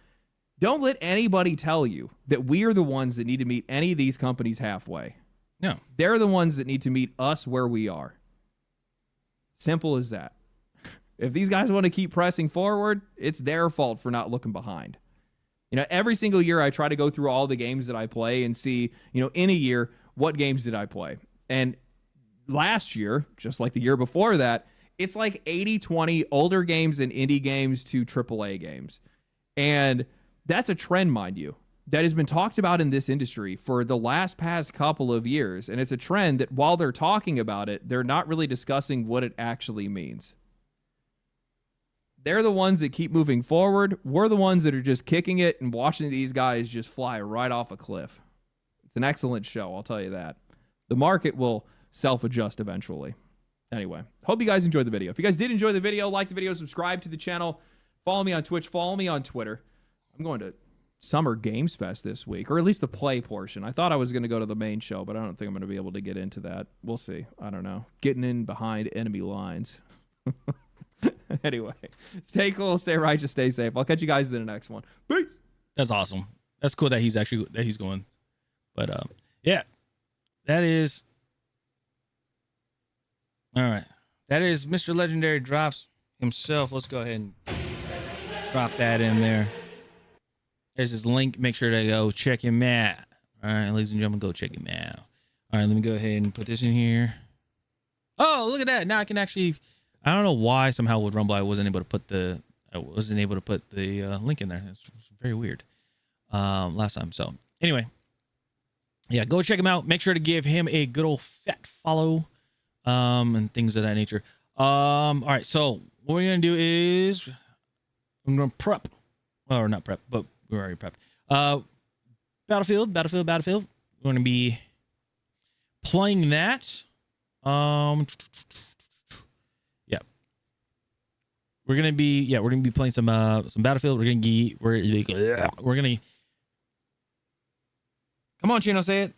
Don't let anybody tell you that we are the ones that need to meet any of these companies halfway. No. They're the ones that need to meet us where we are. Simple as that. If these guys want to keep pressing forward, it's their fault for not looking behind. You know, every single year I try to go through all the games that I play and see, in a year, what games did I play? And last year, just like the year before that, it's like 80-20 older games and indie games to AAA games. And that's a trend, mind you, that has been talked about in this industry for the past couple of years. And it's a trend that while they're talking about it, they're not really discussing what it actually means. They're the ones that keep moving forward. We're the ones that are just kicking it and watching these guys just fly right off a cliff. It's an excellent show, I'll tell you that. The market will self-adjust eventually. Anyway, hope you guys enjoyed the video. If you guys did enjoy the video, like the video, subscribe to the channel, follow me on Twitch, follow me on Twitter. I'm going to Summer Games Fest this week, or at least the play portion. I thought I was going to go to the main show, but I don't think I'm going to be able to get into that. We'll see. I don't know. Getting in behind enemy lines. Anyway, stay cool, stay righteous, stay safe. I'll catch you guys in the next one. Peace. That's awesome. That's cool that he's going. But yeah, that is all right. That is Mr. Legendary drops himself. Let's go ahead and drop that in there. There's his link. Make sure to go check him out. All right, ladies and gentlemen, go check him out. All right, let me go ahead and put this in here. Oh, look at that. Now I can actually, I don't know why somehow with Rumble I wasn't able to put the link in there. It's very weird last time. So anyway, yeah, go check him out. Make sure to give him a good old fat follow and things of that nature. All right, so what we're gonna do is I'm gonna prep, or not prep, but we're already prepped. Battlefield. We're gonna be playing that. Yeah, we're gonna be playing some Battlefield. We're gonna come on, Chino, say it.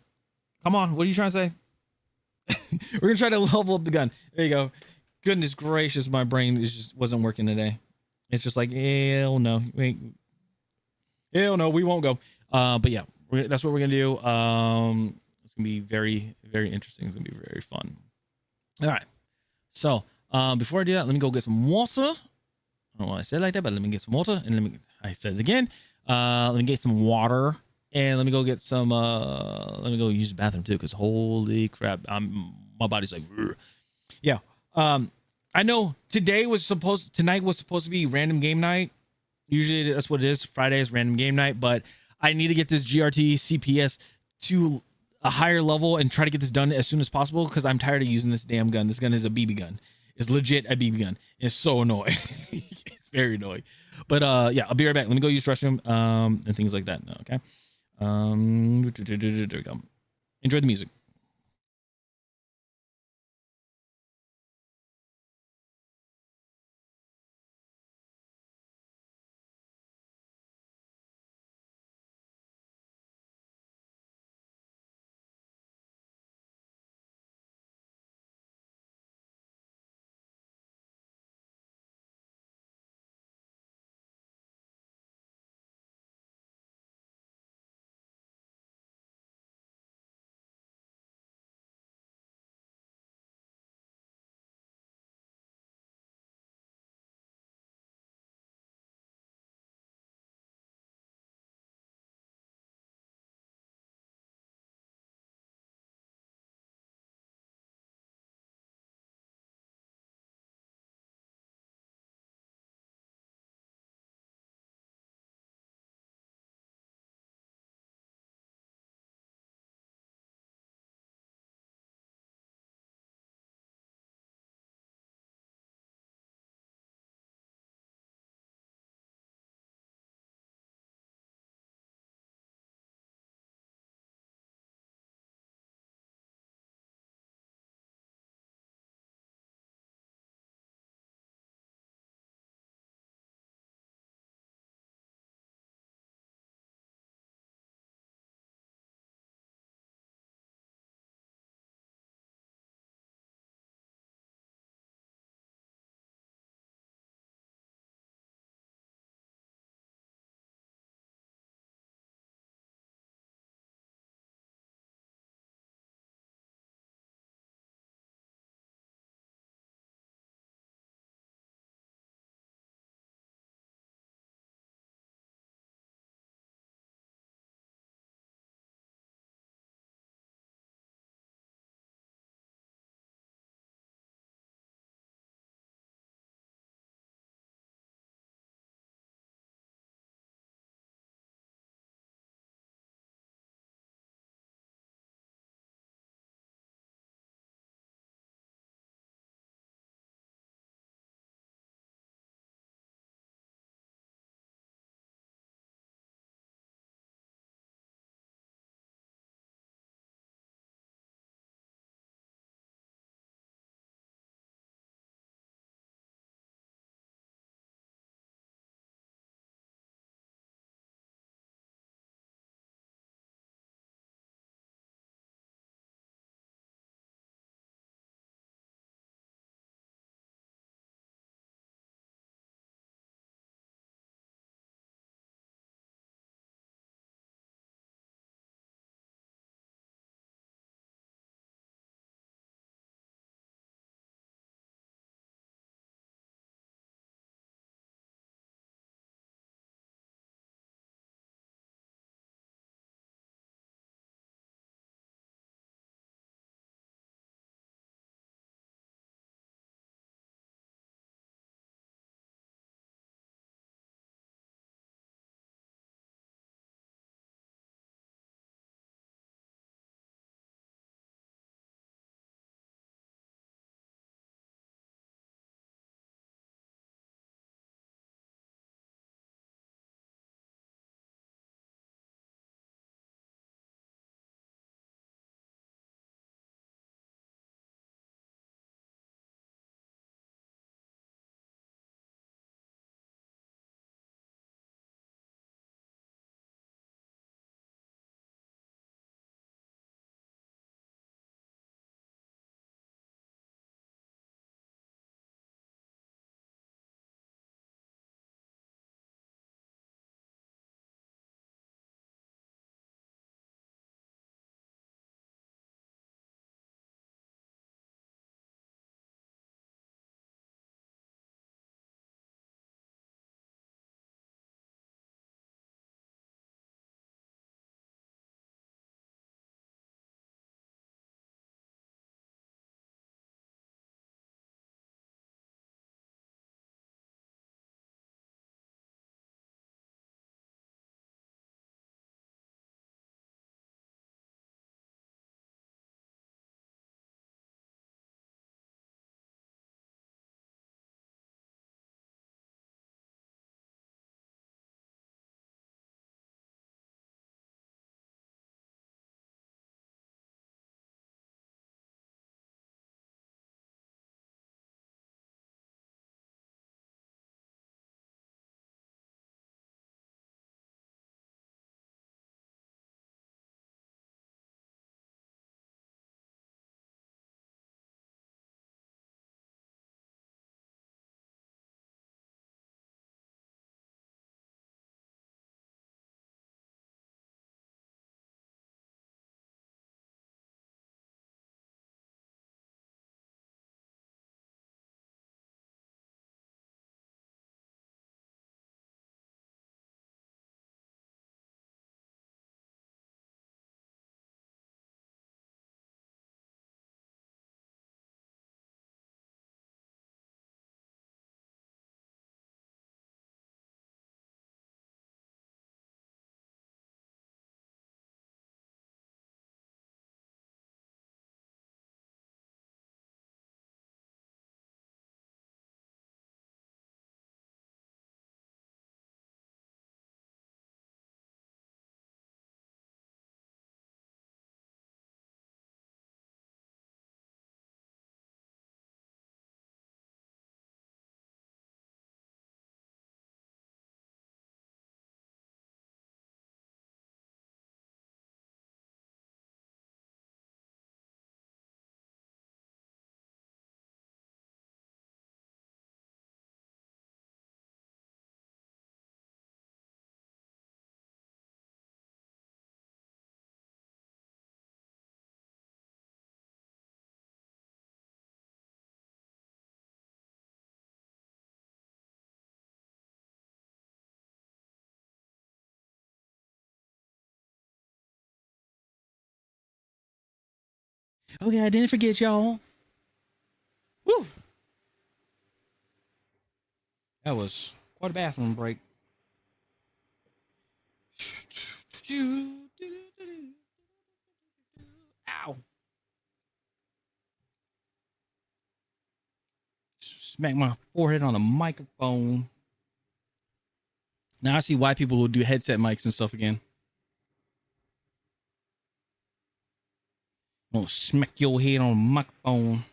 Come on, what are you trying to say? We're gonna try to level up the gun. There you go. Goodness gracious, my brain just wasn't working today. It's just like, hell no, hell no, we won't go. But yeah, that's what we're gonna do. It's gonna be very, very interesting. It's gonna be very fun. All right. So before I do that, let me go get some water. I don't know why I said it like that, but let me get some water. And I said it again. Let me get some water. And let me go get some, let me go use the bathroom too, because holy crap, my body's like, "Rrr." Yeah. I know tonight was supposed to be random game night. Usually that's what it is. Friday is random game night, but I need to get this GRT CPS to a higher level and try to get this done as soon as possible, because I'm tired of using this damn gun. This gun is a BB gun. It's legit a BB gun. It's so annoying. It's very annoying. But yeah, I'll be right back. Let me go use restroom and things like that. Okay. There we go. Enjoy the music. Okay, I didn't forget y'all. Woo! That was quite a bathroom break. Ow! Smack my forehead on the microphone. Now I see why people will do headset mics and stuff again. Gonna smack your head on the microphone.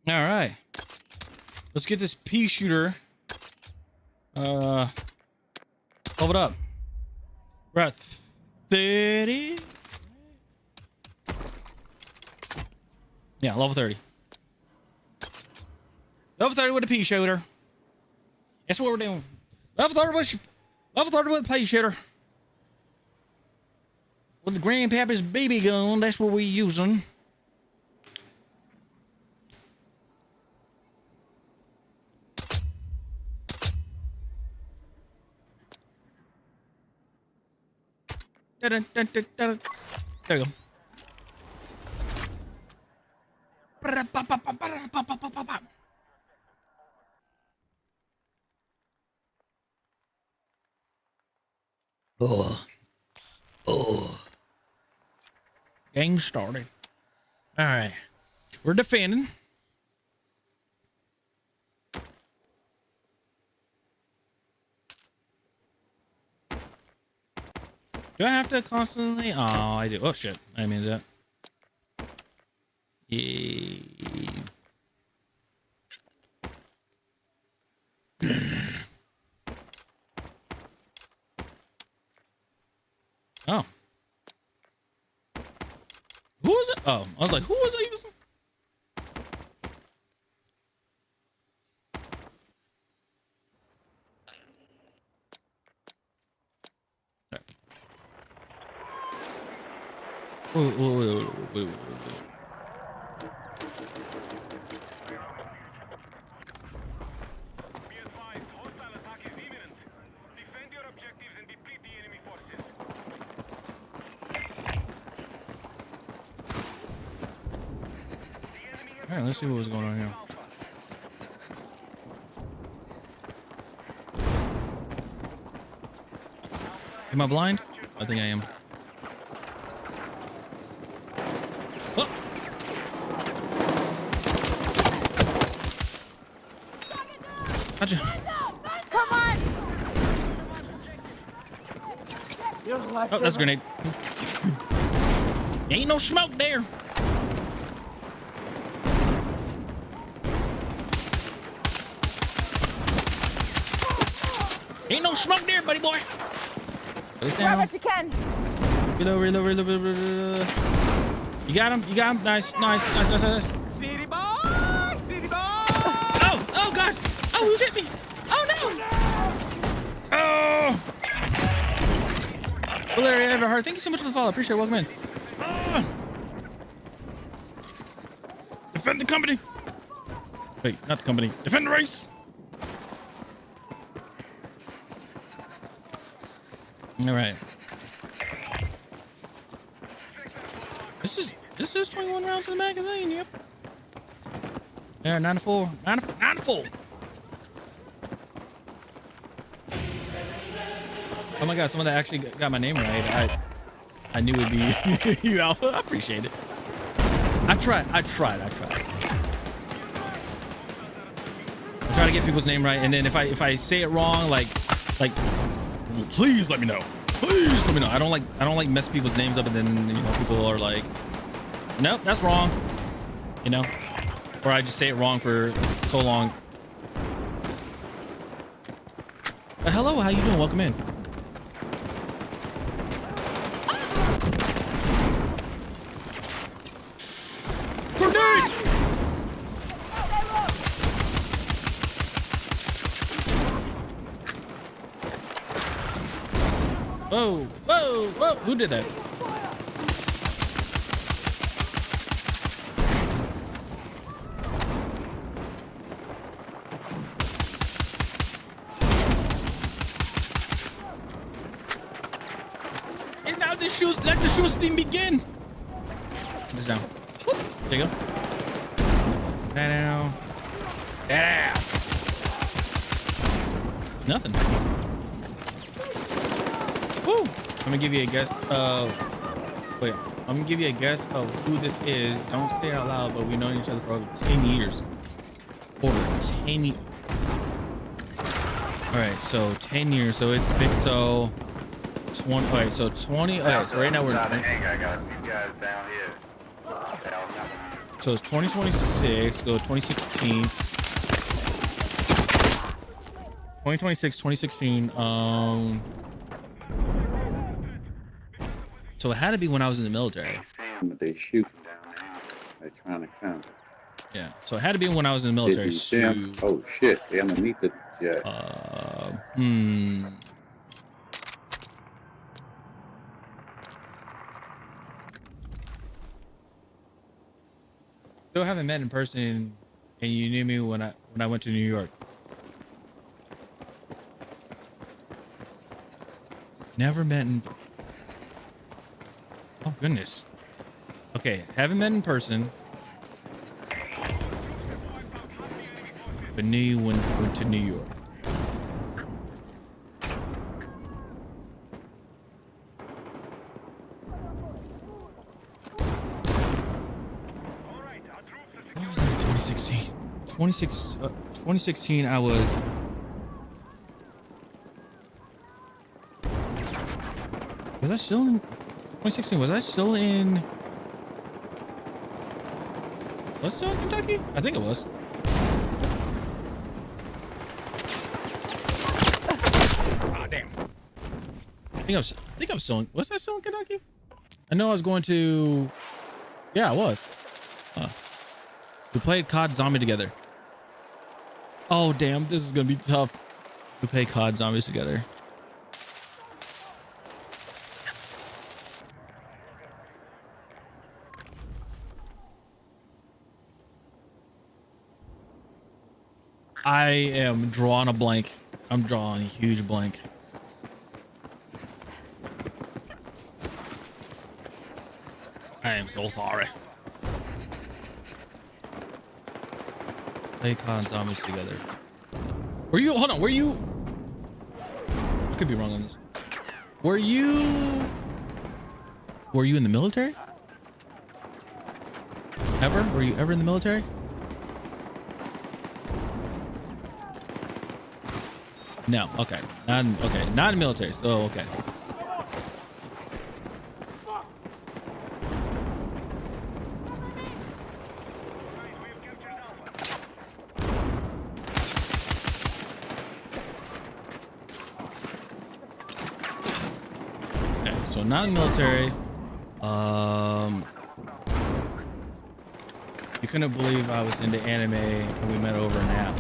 All right, let's get this pea shooter. Hold it up. We're at 30. Yeah, level 30. Level 30 with a pea shooter. That's what we're doing. Level 30 with a pea shooter. With the grandpappy's BB gun, that's what we're using. There you go. Oh. Game started. All right. We're defending. Do I have to constantly? Oh, I do. Oh, shit. I mean that. Yeah. Oh. Who was it? Oh, I was like, who was I using? Wait. All right, let's see what was going on here. Am I blind? I think I am. Oh. Gotcha. Come on! Oh, that's a grenade. Ain't no smoke there. Ain't no smoke there, buddy boy. Grab what you can. Reload. You got him. Nice. City boy! Oh God. Oh, who hit me? Oh no. Oh. Valeria Everhart, thank you so much for the follow. Appreciate it. Welcome in. Defend the company. Wait, not the company. Defend the race. All right. This is 21 rounds in the magazine. Yep. There, 94. 94. Oh my God! Someone that actually got my name right. I knew it'd be you, Alpha. I appreciate it. I tried. I try to get people's name right, and then if I say it wrong, like, please let me know. Please let me know. I don't like mess people's names up, and then people are like, nope, that's wrong. Or I just say it wrong for so long. Hello, how you doing? Welcome in. Whoa, whoa, whoa! Who did that? And now the shoes. Let the shoes team begin. Put this down. There you go. Down. Yeah. Nothing. Woo! I'm gonna give you a guess. Wait. I'm gonna give you a guess of who this is. Don't say it out loud, but we've known each other for over 10 years. Over 10 years. All right, so 10 years. So it's been 20. All right, so 20. Okay, so right now we're. I got these guys down here. So it's 2026. Go 2016. 2026, 2016. So it had to be when I was in the military. But they shooting down there. They're trying to come. Yeah. So it had to be when I was in the military. Did you see 'em? Oh shit! They're underneath the jet. Still haven't met in person, and you knew me when I went to New York. Never met in. Oh goodness. Okay, haven't met in person, but knew you when I went to New York. What was that? 2016. 2016. I was. Was I still in 2016? Was I still in? Was I still in Kentucky? I think it was. Oh damn! I think I'm still in. Was I still in Kentucky? I know I was going to. Yeah, I was. We played COD Zombie together. Oh damn! This is gonna be tough. We played COD Zombies together. I am drawing a blank. I'm drawing a huge blank. I am so sorry. Play COD Zombies together. Were you? Hold on. Were you? I could be wrong on this. Were you in the military? Ever? Were you ever in the military? No. Okay. Not in the military. So okay. Okay. So not in the military. You couldn't believe I was into anime when we met over an app.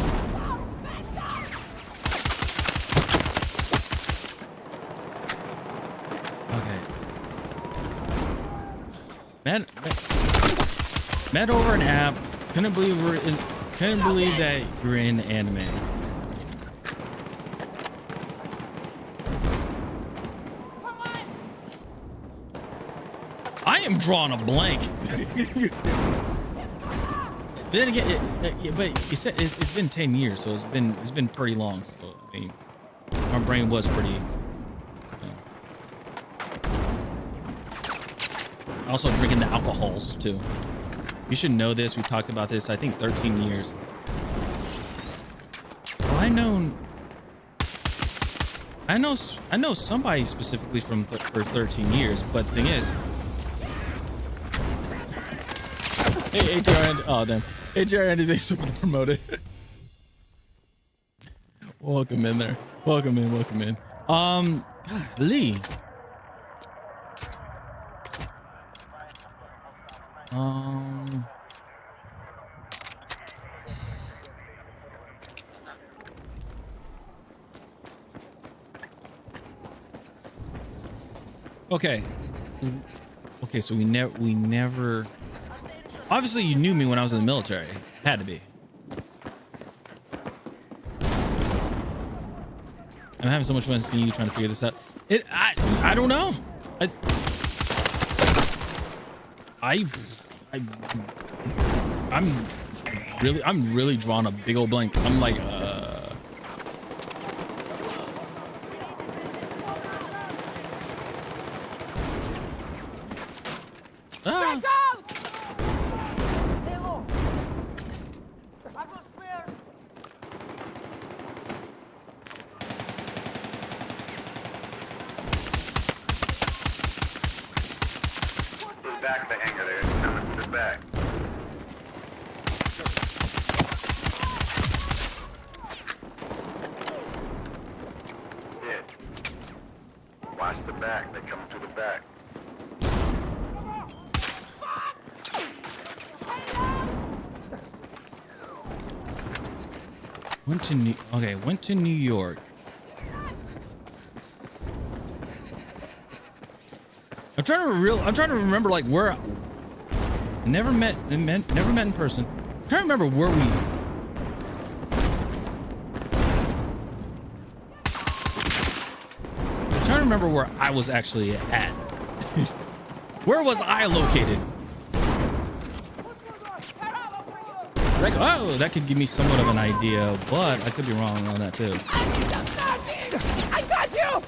Met over an app. Couldn't believe that you're in anime. I am drawing a blank. Then again, but you said it's been 10 years, so it's been pretty long. So I mean, my brain was pretty. Also drinking the alcohols too. You should know this. We talked about this. I think 13 years. Well, I know somebody specifically for 13 years. But the thing is, hey HR, oh damn, HR Andy, thanks for promoted. Welcome in there. Welcome in. Lee. Okay. Okay, so we never. Obviously, you knew me when I was in the military. Had to be. I'm having so much fun seeing you trying to figure this out. I don't know. I'm really drawing a big old blank. I'm like, Back out! Back the hangar there. It's coming to the back. Yeah. Watch the back. They're coming to the back. went to New York. I'm trying to remember like where I never met in person. I'm trying to remember where we. I'm trying to remember where I was actually at. Where was I located? Like, oh, that could give me somewhat of an idea, but I could be wrong on that too. I got you!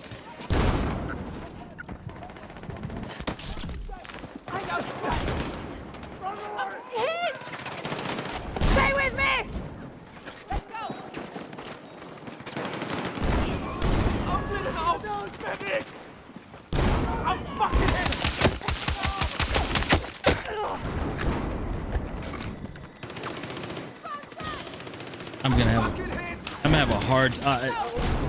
Stay with me! Let's go! I'm getting out! Medic! I'm fucking hit! I'm gonna have a hard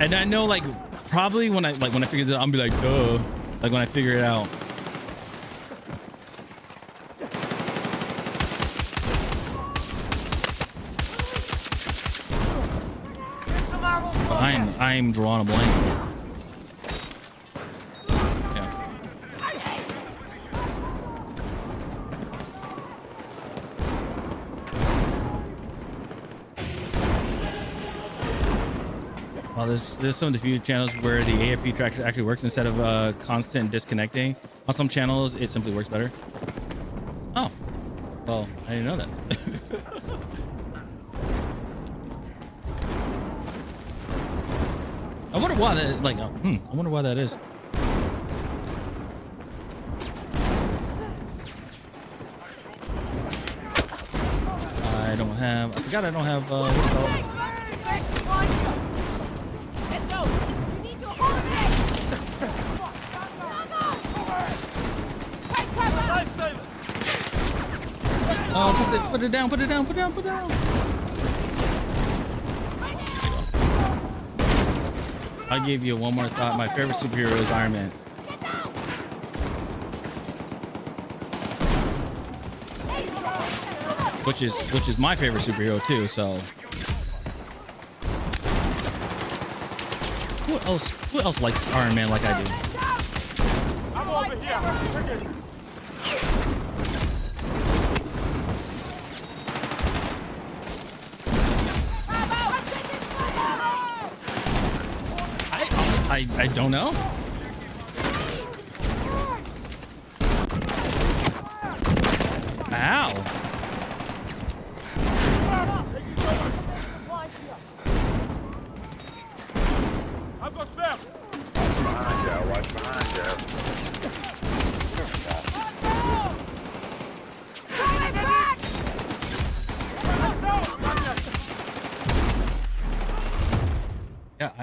and I know like probably when I figure this out, I'm be like, duh, like when I figure it out. But I'm drawing a blank. There's some of the few channels where the AFP tracker actually works instead of constant disconnecting. On some channels, it simply works better. Oh, well, I didn't know that. I wonder why that. Like, I wonder why that is. I forgot I don't have. What's it called? Oh, put it down. I'll give you one more thought. My favorite superhero is Iron Man. Which is my favorite superhero too, so. Who else likes Iron Man like I do? I'm over here. I don't know. Ow. I've got them. Behind you. Watch behind you. Yeah, I.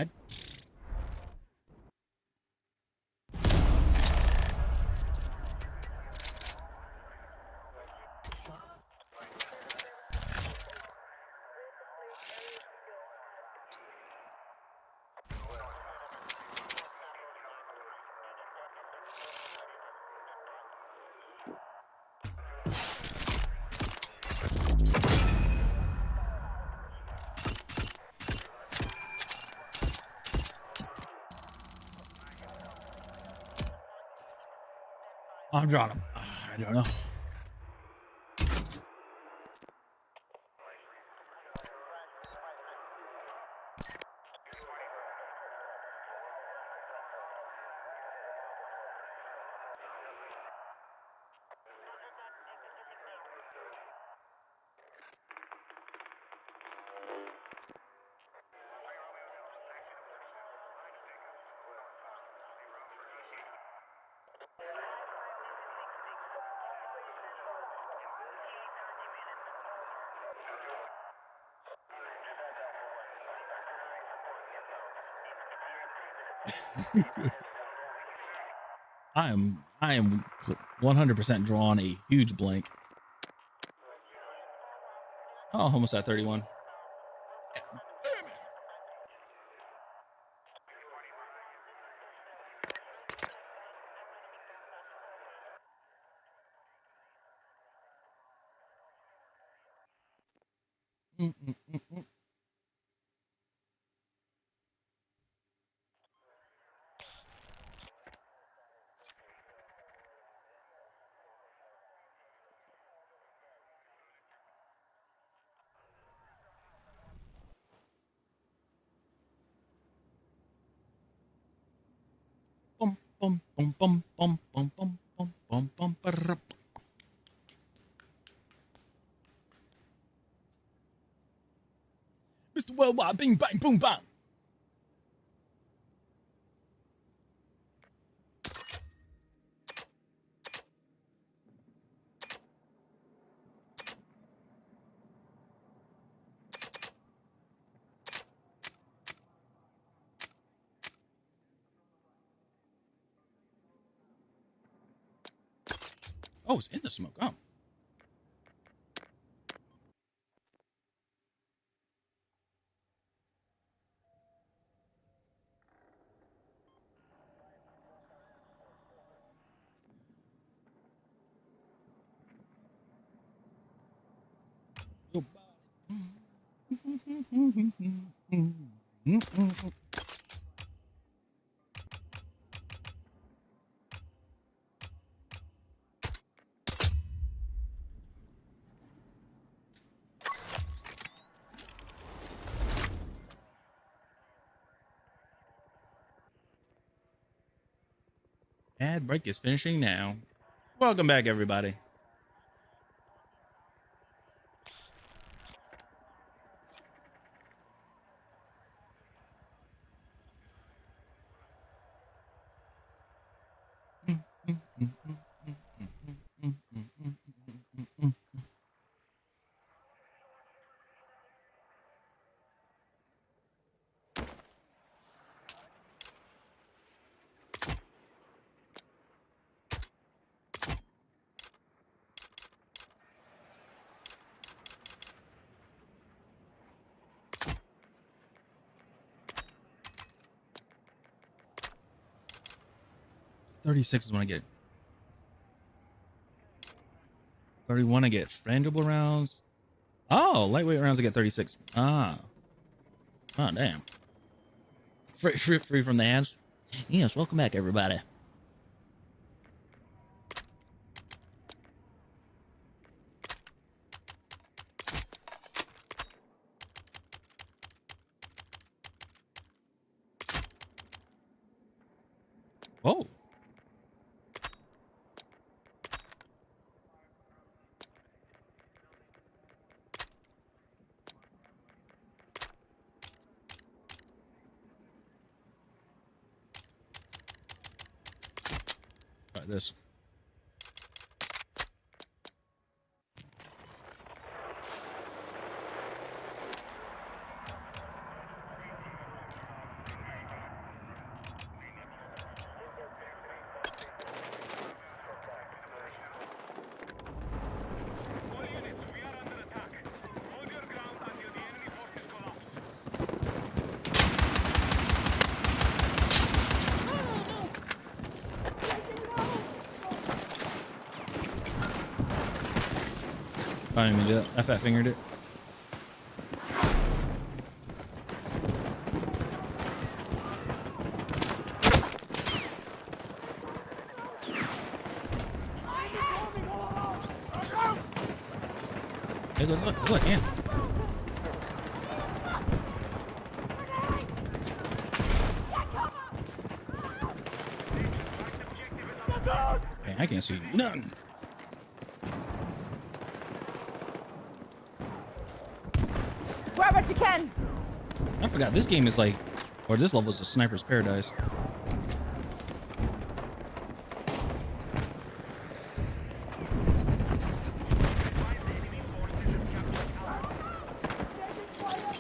I'm drawing them. I don't know. I am 100% drawing a huge blank. Oh, almost at 31. Bum, bum, bum, bum, bum, bum, bum, bum, bum, bum, ba-da-da. Mr. Worldwide, bing, bang, boom, bang. Oh, it's in the smoke. Oh. Your body. 'Ad break is finishing now. Welcome back, everybody. $36 is when I get 31. I get frangible rounds. Oh, lightweight rounds. I get 36. Oh, damn. Free from the ads. Yes, welcome back, everybody. Oh. Try this. I didn't mean to do that. I fat fingered it. Hey, look, yeah. Hey, I can't see none. Grab what you can. I forgot this game is like, or this level is a sniper's paradise.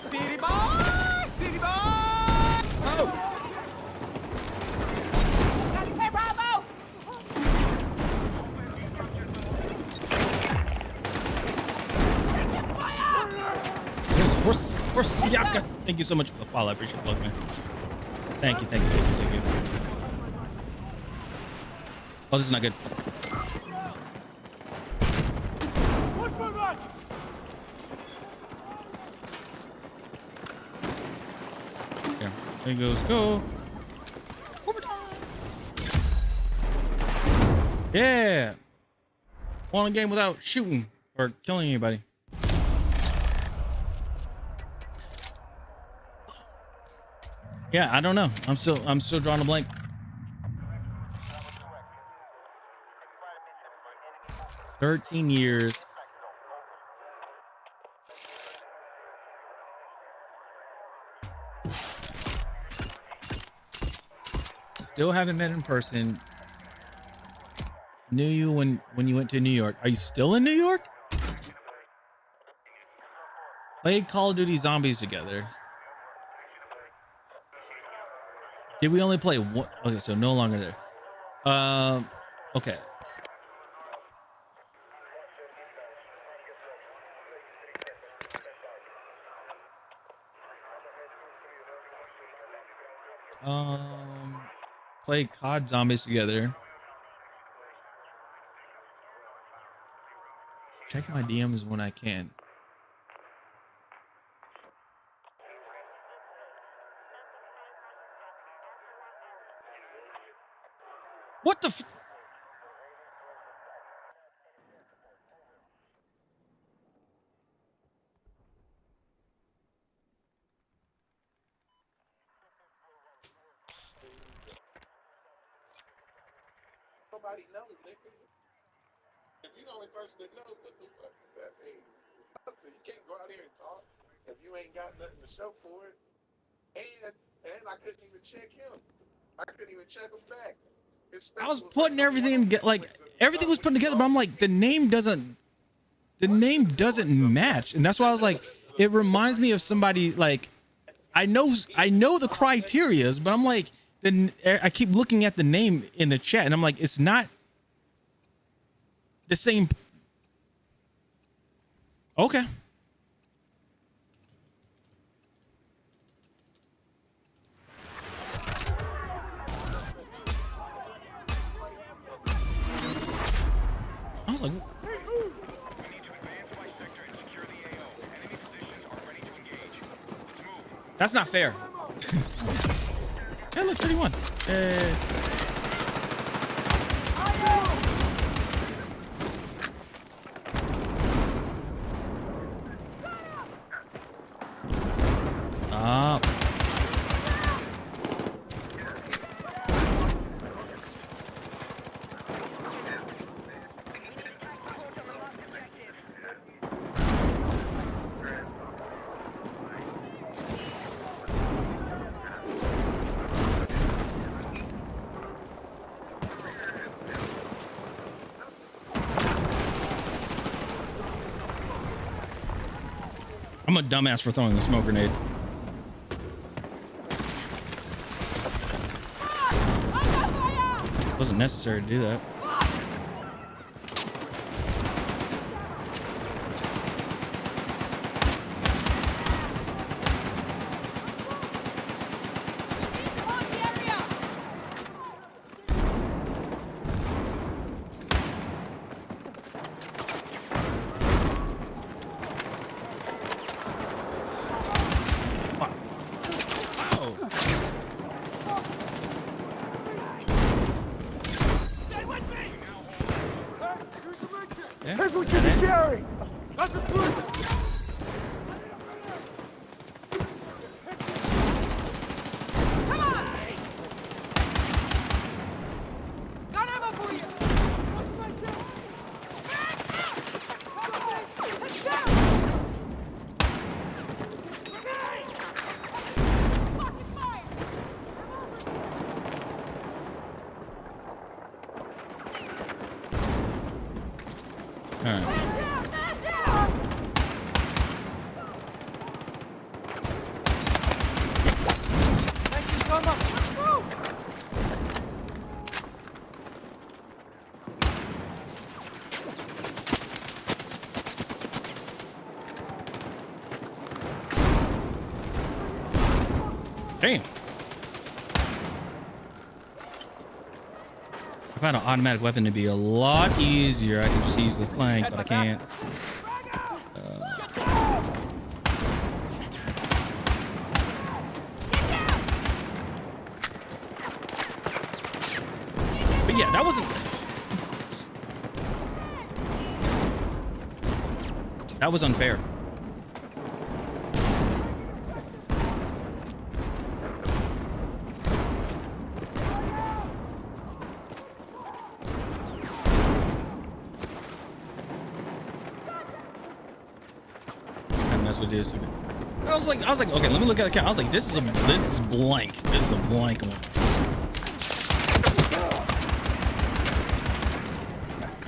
City boy! City boy! Oh! Hey, Bravo! For Siaka. Thank you so much for the follow. I appreciate it, man. Thank you. Oh, this is not good. Yeah, there goes go. Yeah. Won a game without shooting or killing anybody. Yeah, I don't know. I'm still drawing a blank. $13 years. Still haven't met in person. Knew you when you went to New York. Are you still in New York? Played Call of Duty Zombies together. Did we only play one? Okay, so no longer there. Okay. Play COD Zombies together. Check my DMs when I can. What the f— Nobody knows, nigga. If you're the only person that knows, what the fuck does that mean? So you can't go out here and talk if you ain't got nothing to show for it. And I couldn't even check him. I couldn't even check him back. I was putting everything like everything was put together, but I'm like, the name doesn't match, and that's why I was like, it reminds me of somebody like I know the criterias, but I'm like, then I keep looking at the name in the chat, and I'm like, it's not the same. Okay. I was like, that's not fair. Hey, look, 31. I'm a dumbass for throwing the smoke grenade. Wasn't necessary to do that. Damn. I found an automatic weapon to be a lot easier. I can just easily flank, but I can't. But yeah, that wasn't... That was unfair. I was like, okay, let me look at the count. I was like, this is blank. This is a blank one.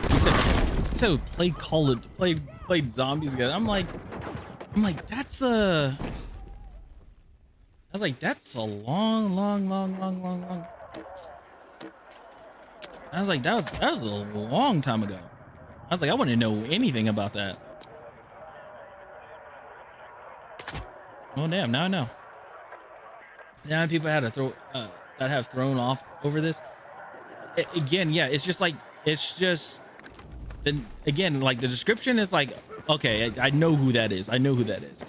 He said played zombies together. I'm like, that's a... I was like, that's a long. I was like, that was a long time ago. I was like, I wouldn't know anything about that. Oh damn! Now I know. Now people had to throw that have thrown off over this. Again, yeah, it's just like then again, like the description is like, okay, I know who that is. I know who that is.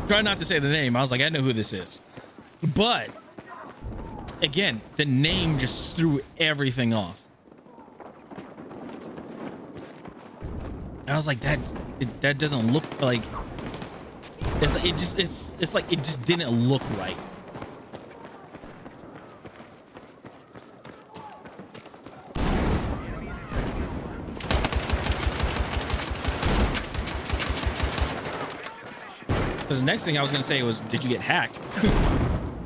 Try not to say the name. I was like, I know who this is, but again, the name just threw everything off. I was like, that doesn't look like. It's like it just didn't look right. Because the next thing I was gonna say was, did you get hacked?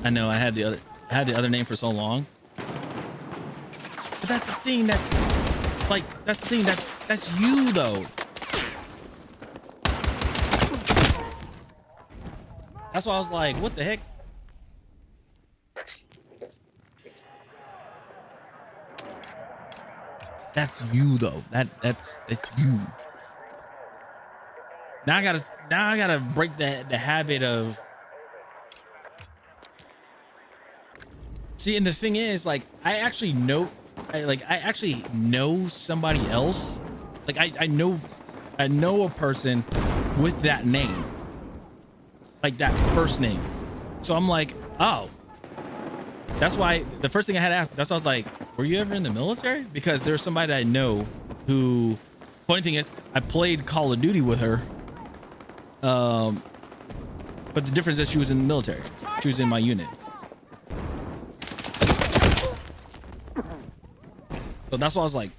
I know I had the other name for so long. But that's the thing that's you though. That's why I was like, what the heck? That's you though. That's you. Now I gotta break the habit of... See, and the thing is, like, I actually know somebody else. Like I know a person with that name. Like that first name. So I'm like, oh, that's why the first thing I had to ask, that's why I was like, were you ever in the military? Because there's somebody that I know who, funny thing is, I played Call of Duty with her. But the difference is she was in the military. She was in my unit. So that's why I was like,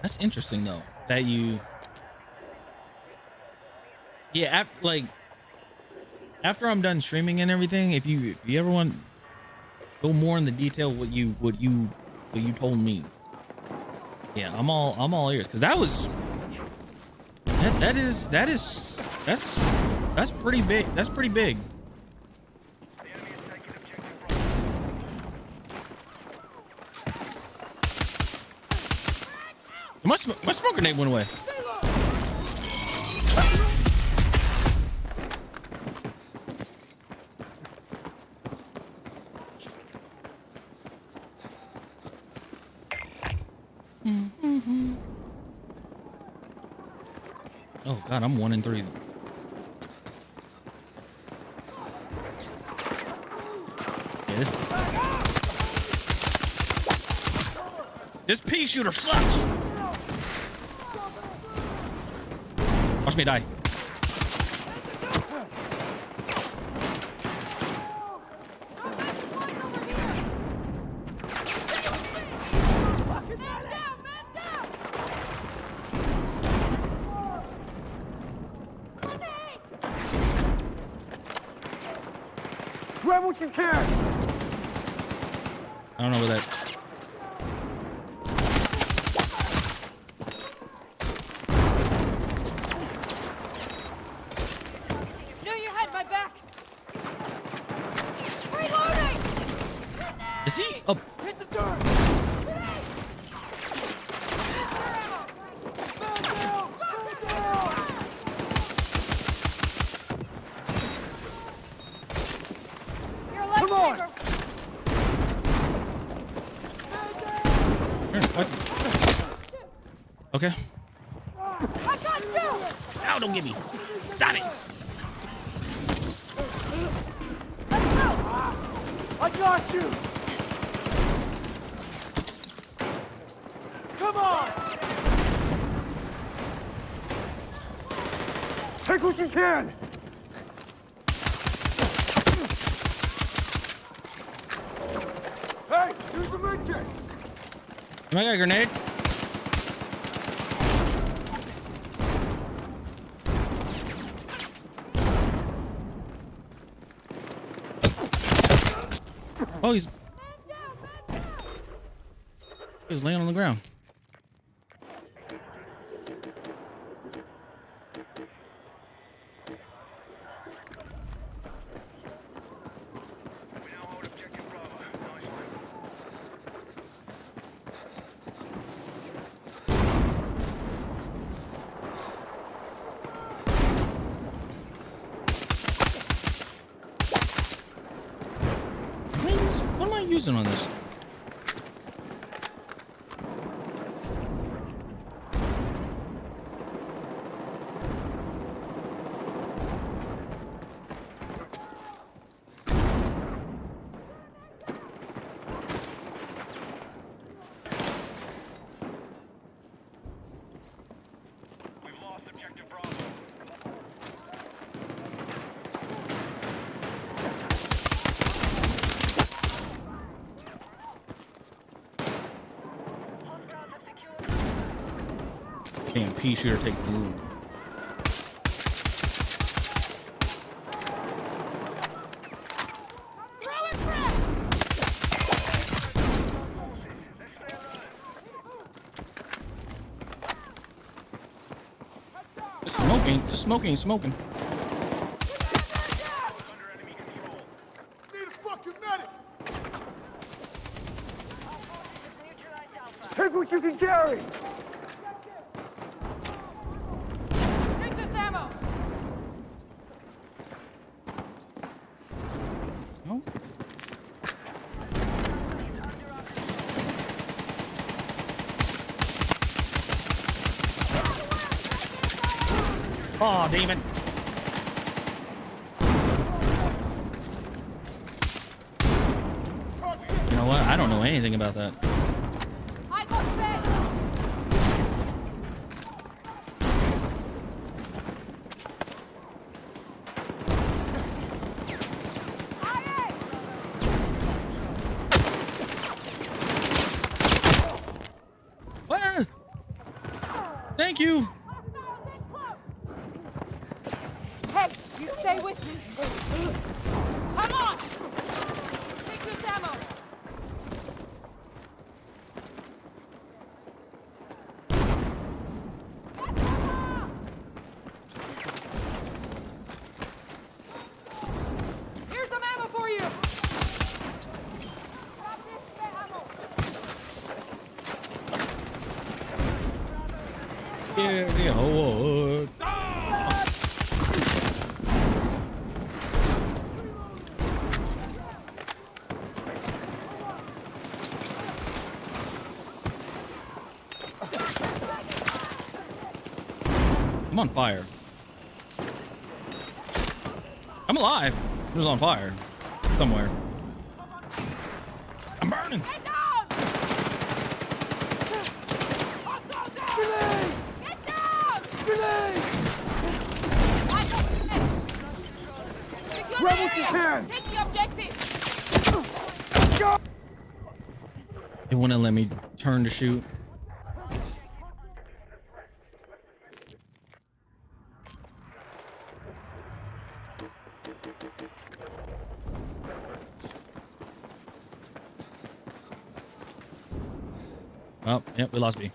That's interesting though, that you... Yeah, after I'm done streaming and everything, if you ever want to go more in the detail what you told me, yeah, I'm all ears, because that's pretty big. That's pretty big. My smoke grenade went away. God, I'm 1 in 3. Yeah, this pea shooter sucks. Watch me die. Grab what you can! I don't know where that. No, you had my back. Reloading! Is he up? Hit the dirt! Come on! What? Okay. I got you! Ow, don't get me. Stop it. I got you! Come on! Take what you can! Hey, use the medkit! Am I got a grenade? Oh, he's laying on the ground. What am I using on this? Damn, pea shooter takes the lead. Smoking. Need a fucking medic! Take what you can carry! Take this ammo! No? Oh, demon. You know what? I don't know anything about that. I got space! What? Thank you. Hey, you stay with me. Come on! Take this ammo! Here's some ammo for you! Drop this ammo! Yeah. Oh. I'm on fire. I'm alive. It was on fire somewhere. I'm burning. Get down! Get down! Grab what you can! Take the objective! It wouldn't let me turn to shoot. Oh, yep, we lost B.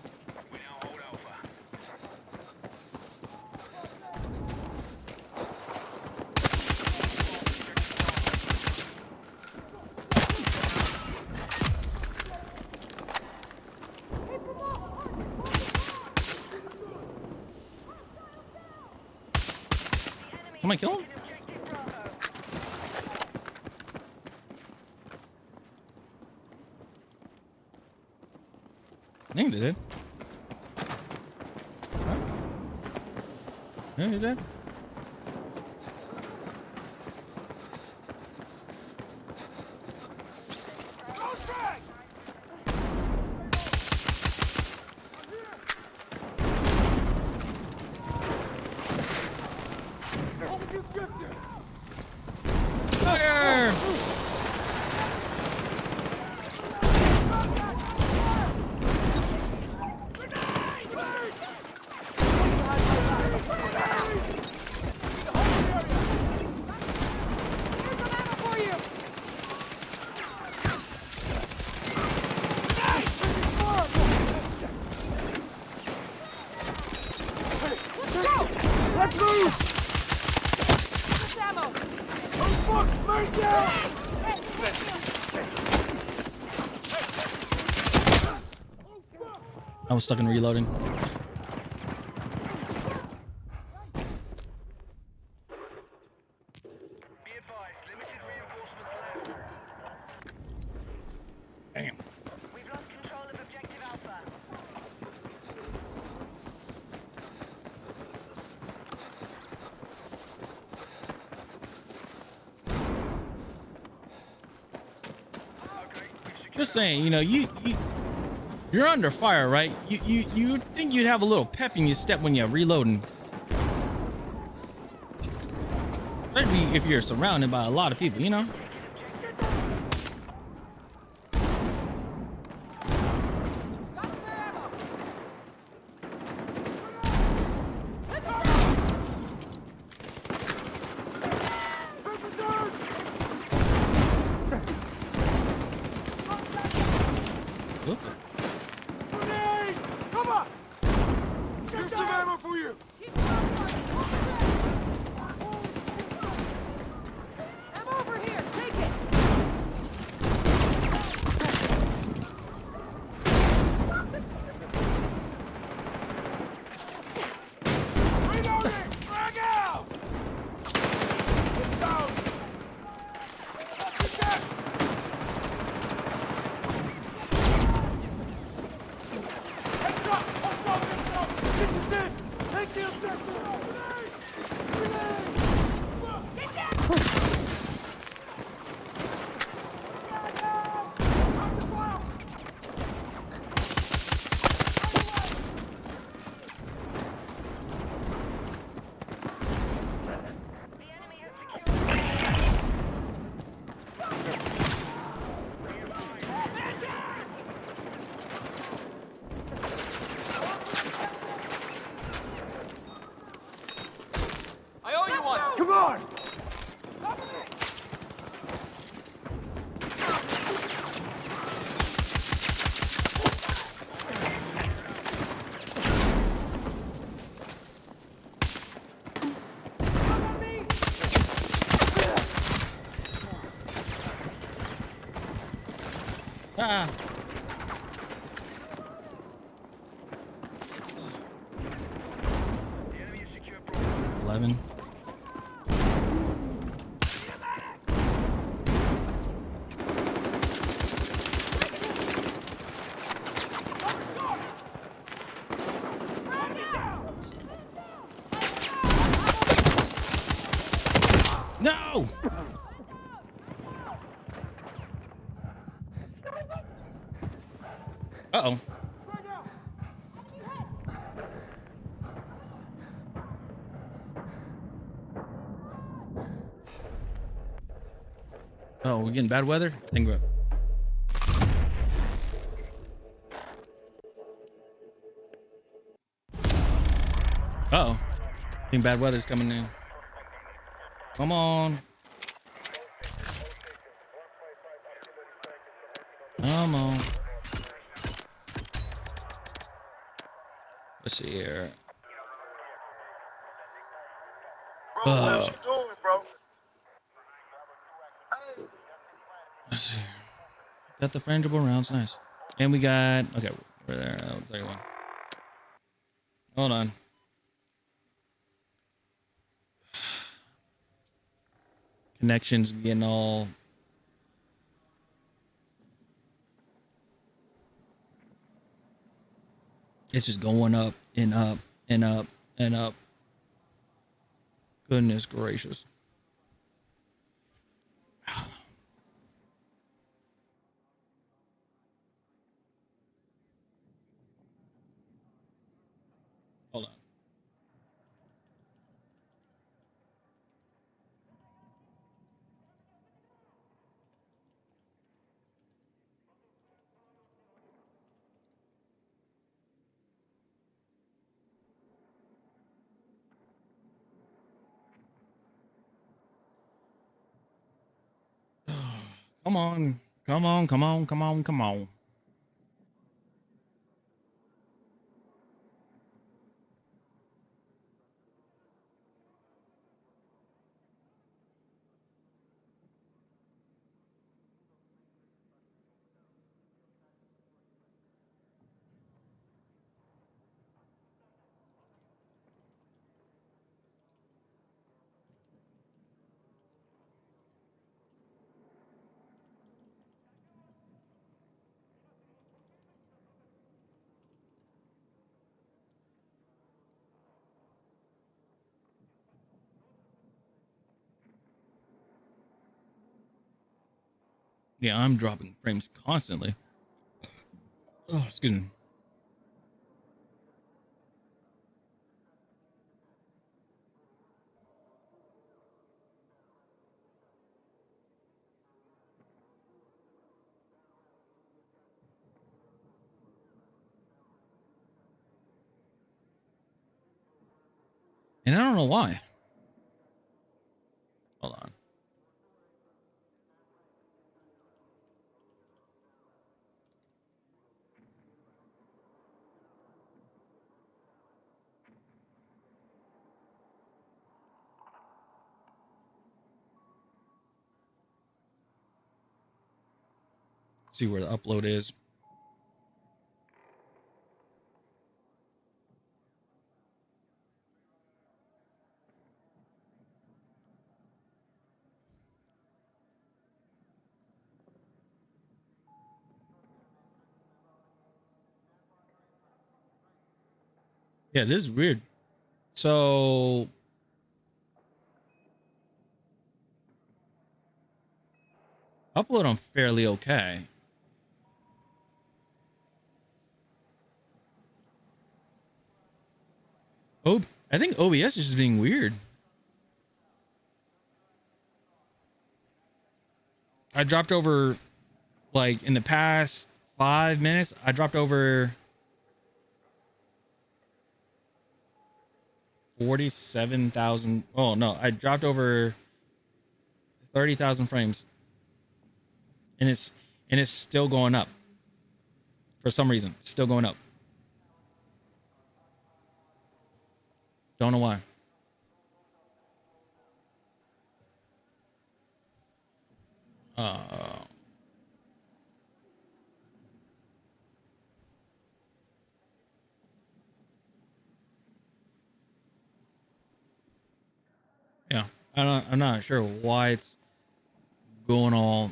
Somebody kill him? I think they did. Huh? Yeah, they did. Fire! Let's move! This ammo! Oh fuck! Man down! I was stuck in reloading. Damn. We've lost control of objective Alpha. Just saying, you know, you're under fire, right? You think you'd have a little pep in your step when you're reloading. Especially if you're surrounded by a lot of people, you know? Come on! Here's some ammo for you! Ammo over here! Take it! Reloading! Frag out! Get down! Get down! Take the objective! Get down! I owe you one. Come on! Ah. The enemy is secure. 11. No! Uh-oh. Oh, we're getting bad weather? I think we're... Uh-oh. I think bad weather's coming in. Come on. Come on. Let's see here. Bro, what you doing, bro? Let's see here. Got the frangible rounds. Nice. And we got... Okay, we're there. I'll tell you one. Hold on. Connections getting all... It's just going up and up and up and up. Goodness gracious. Hold on. Come on. Come on, come on, come on, come on. Yeah, I'm dropping frames constantly. Oh, excuse me. And I don't know why. Hold on. See where the upload is. Yeah, this is weird. So upload on fairly okay. Oh, I think OBS is just being weird. I dropped over, like, in the past 5 minutes, I dropped over 47,000. Oh, no, I dropped over 30,000 frames. And it's still going up. For some reason, it's still going up. Don't know why. Yeah, I'm not sure why it's going all.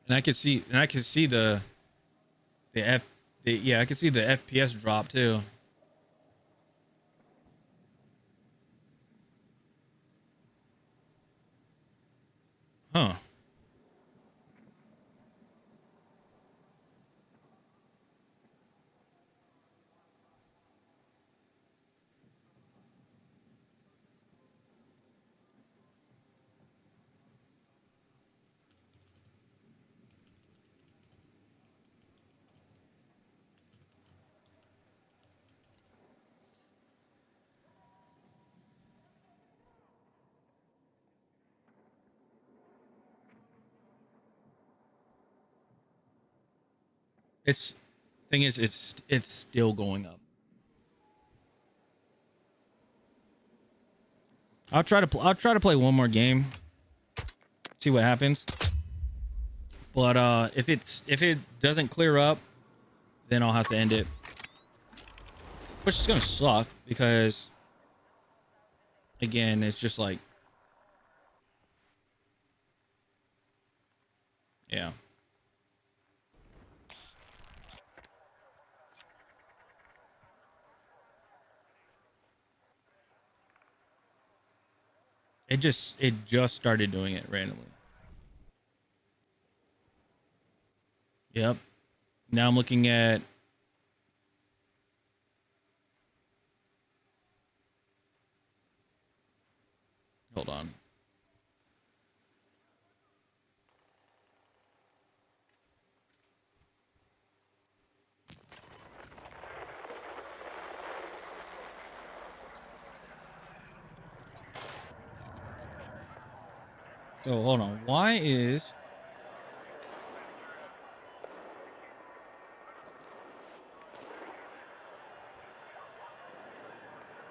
And I can see the yeah, I can see the FPS drop too. Huh. It's thing is it's still going up. I'll try to play one more game. See what happens. But if it doesn't clear up, then I'll have to end it. Which is gonna suck because again, it's just like yeah. It just started doing it randomly. Yep. Now I'm looking at hold on. So hold on. Why is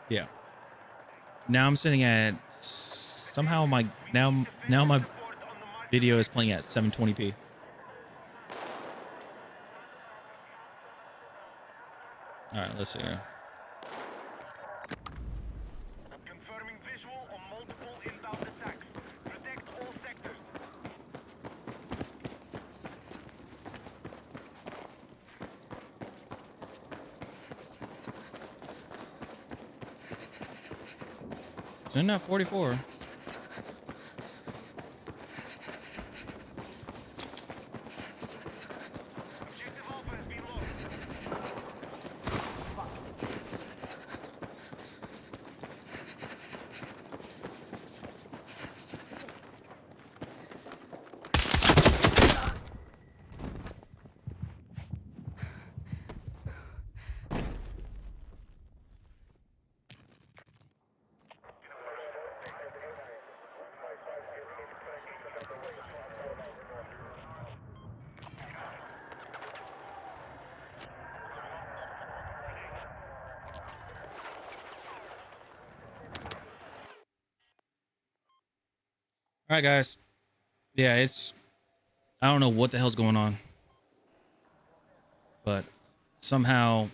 yeah. Now I'm sitting at somehow my now my video is playing at 720p. All right, let's see here. Confirming visual on multiple inbound attacks. Protect all sectors. It's in that 44. All right, guys. Yeah, I don't know what the hell's going on, but somehow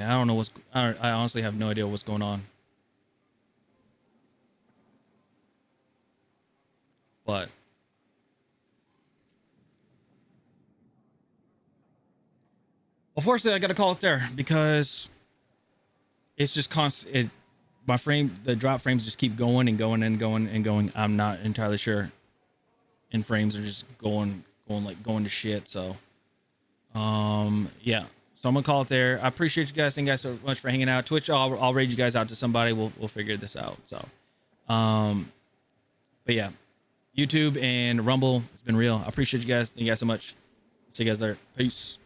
yeah, I don't know I honestly have no idea what's going on. But unfortunately, I got to call it there because it's just constant. The drop frames just keep going and going and going and going. I'm not entirely sure. And frames are just going to shit. So, yeah. So I'm gonna call it there. I appreciate you guys. Thank you guys so much for hanging out. Twitch, I'll raid you guys out to somebody. We'll figure this out. So, but yeah, YouTube and Rumble, it's been real. I appreciate you guys. Thank you guys so much. See you guys there. Peace.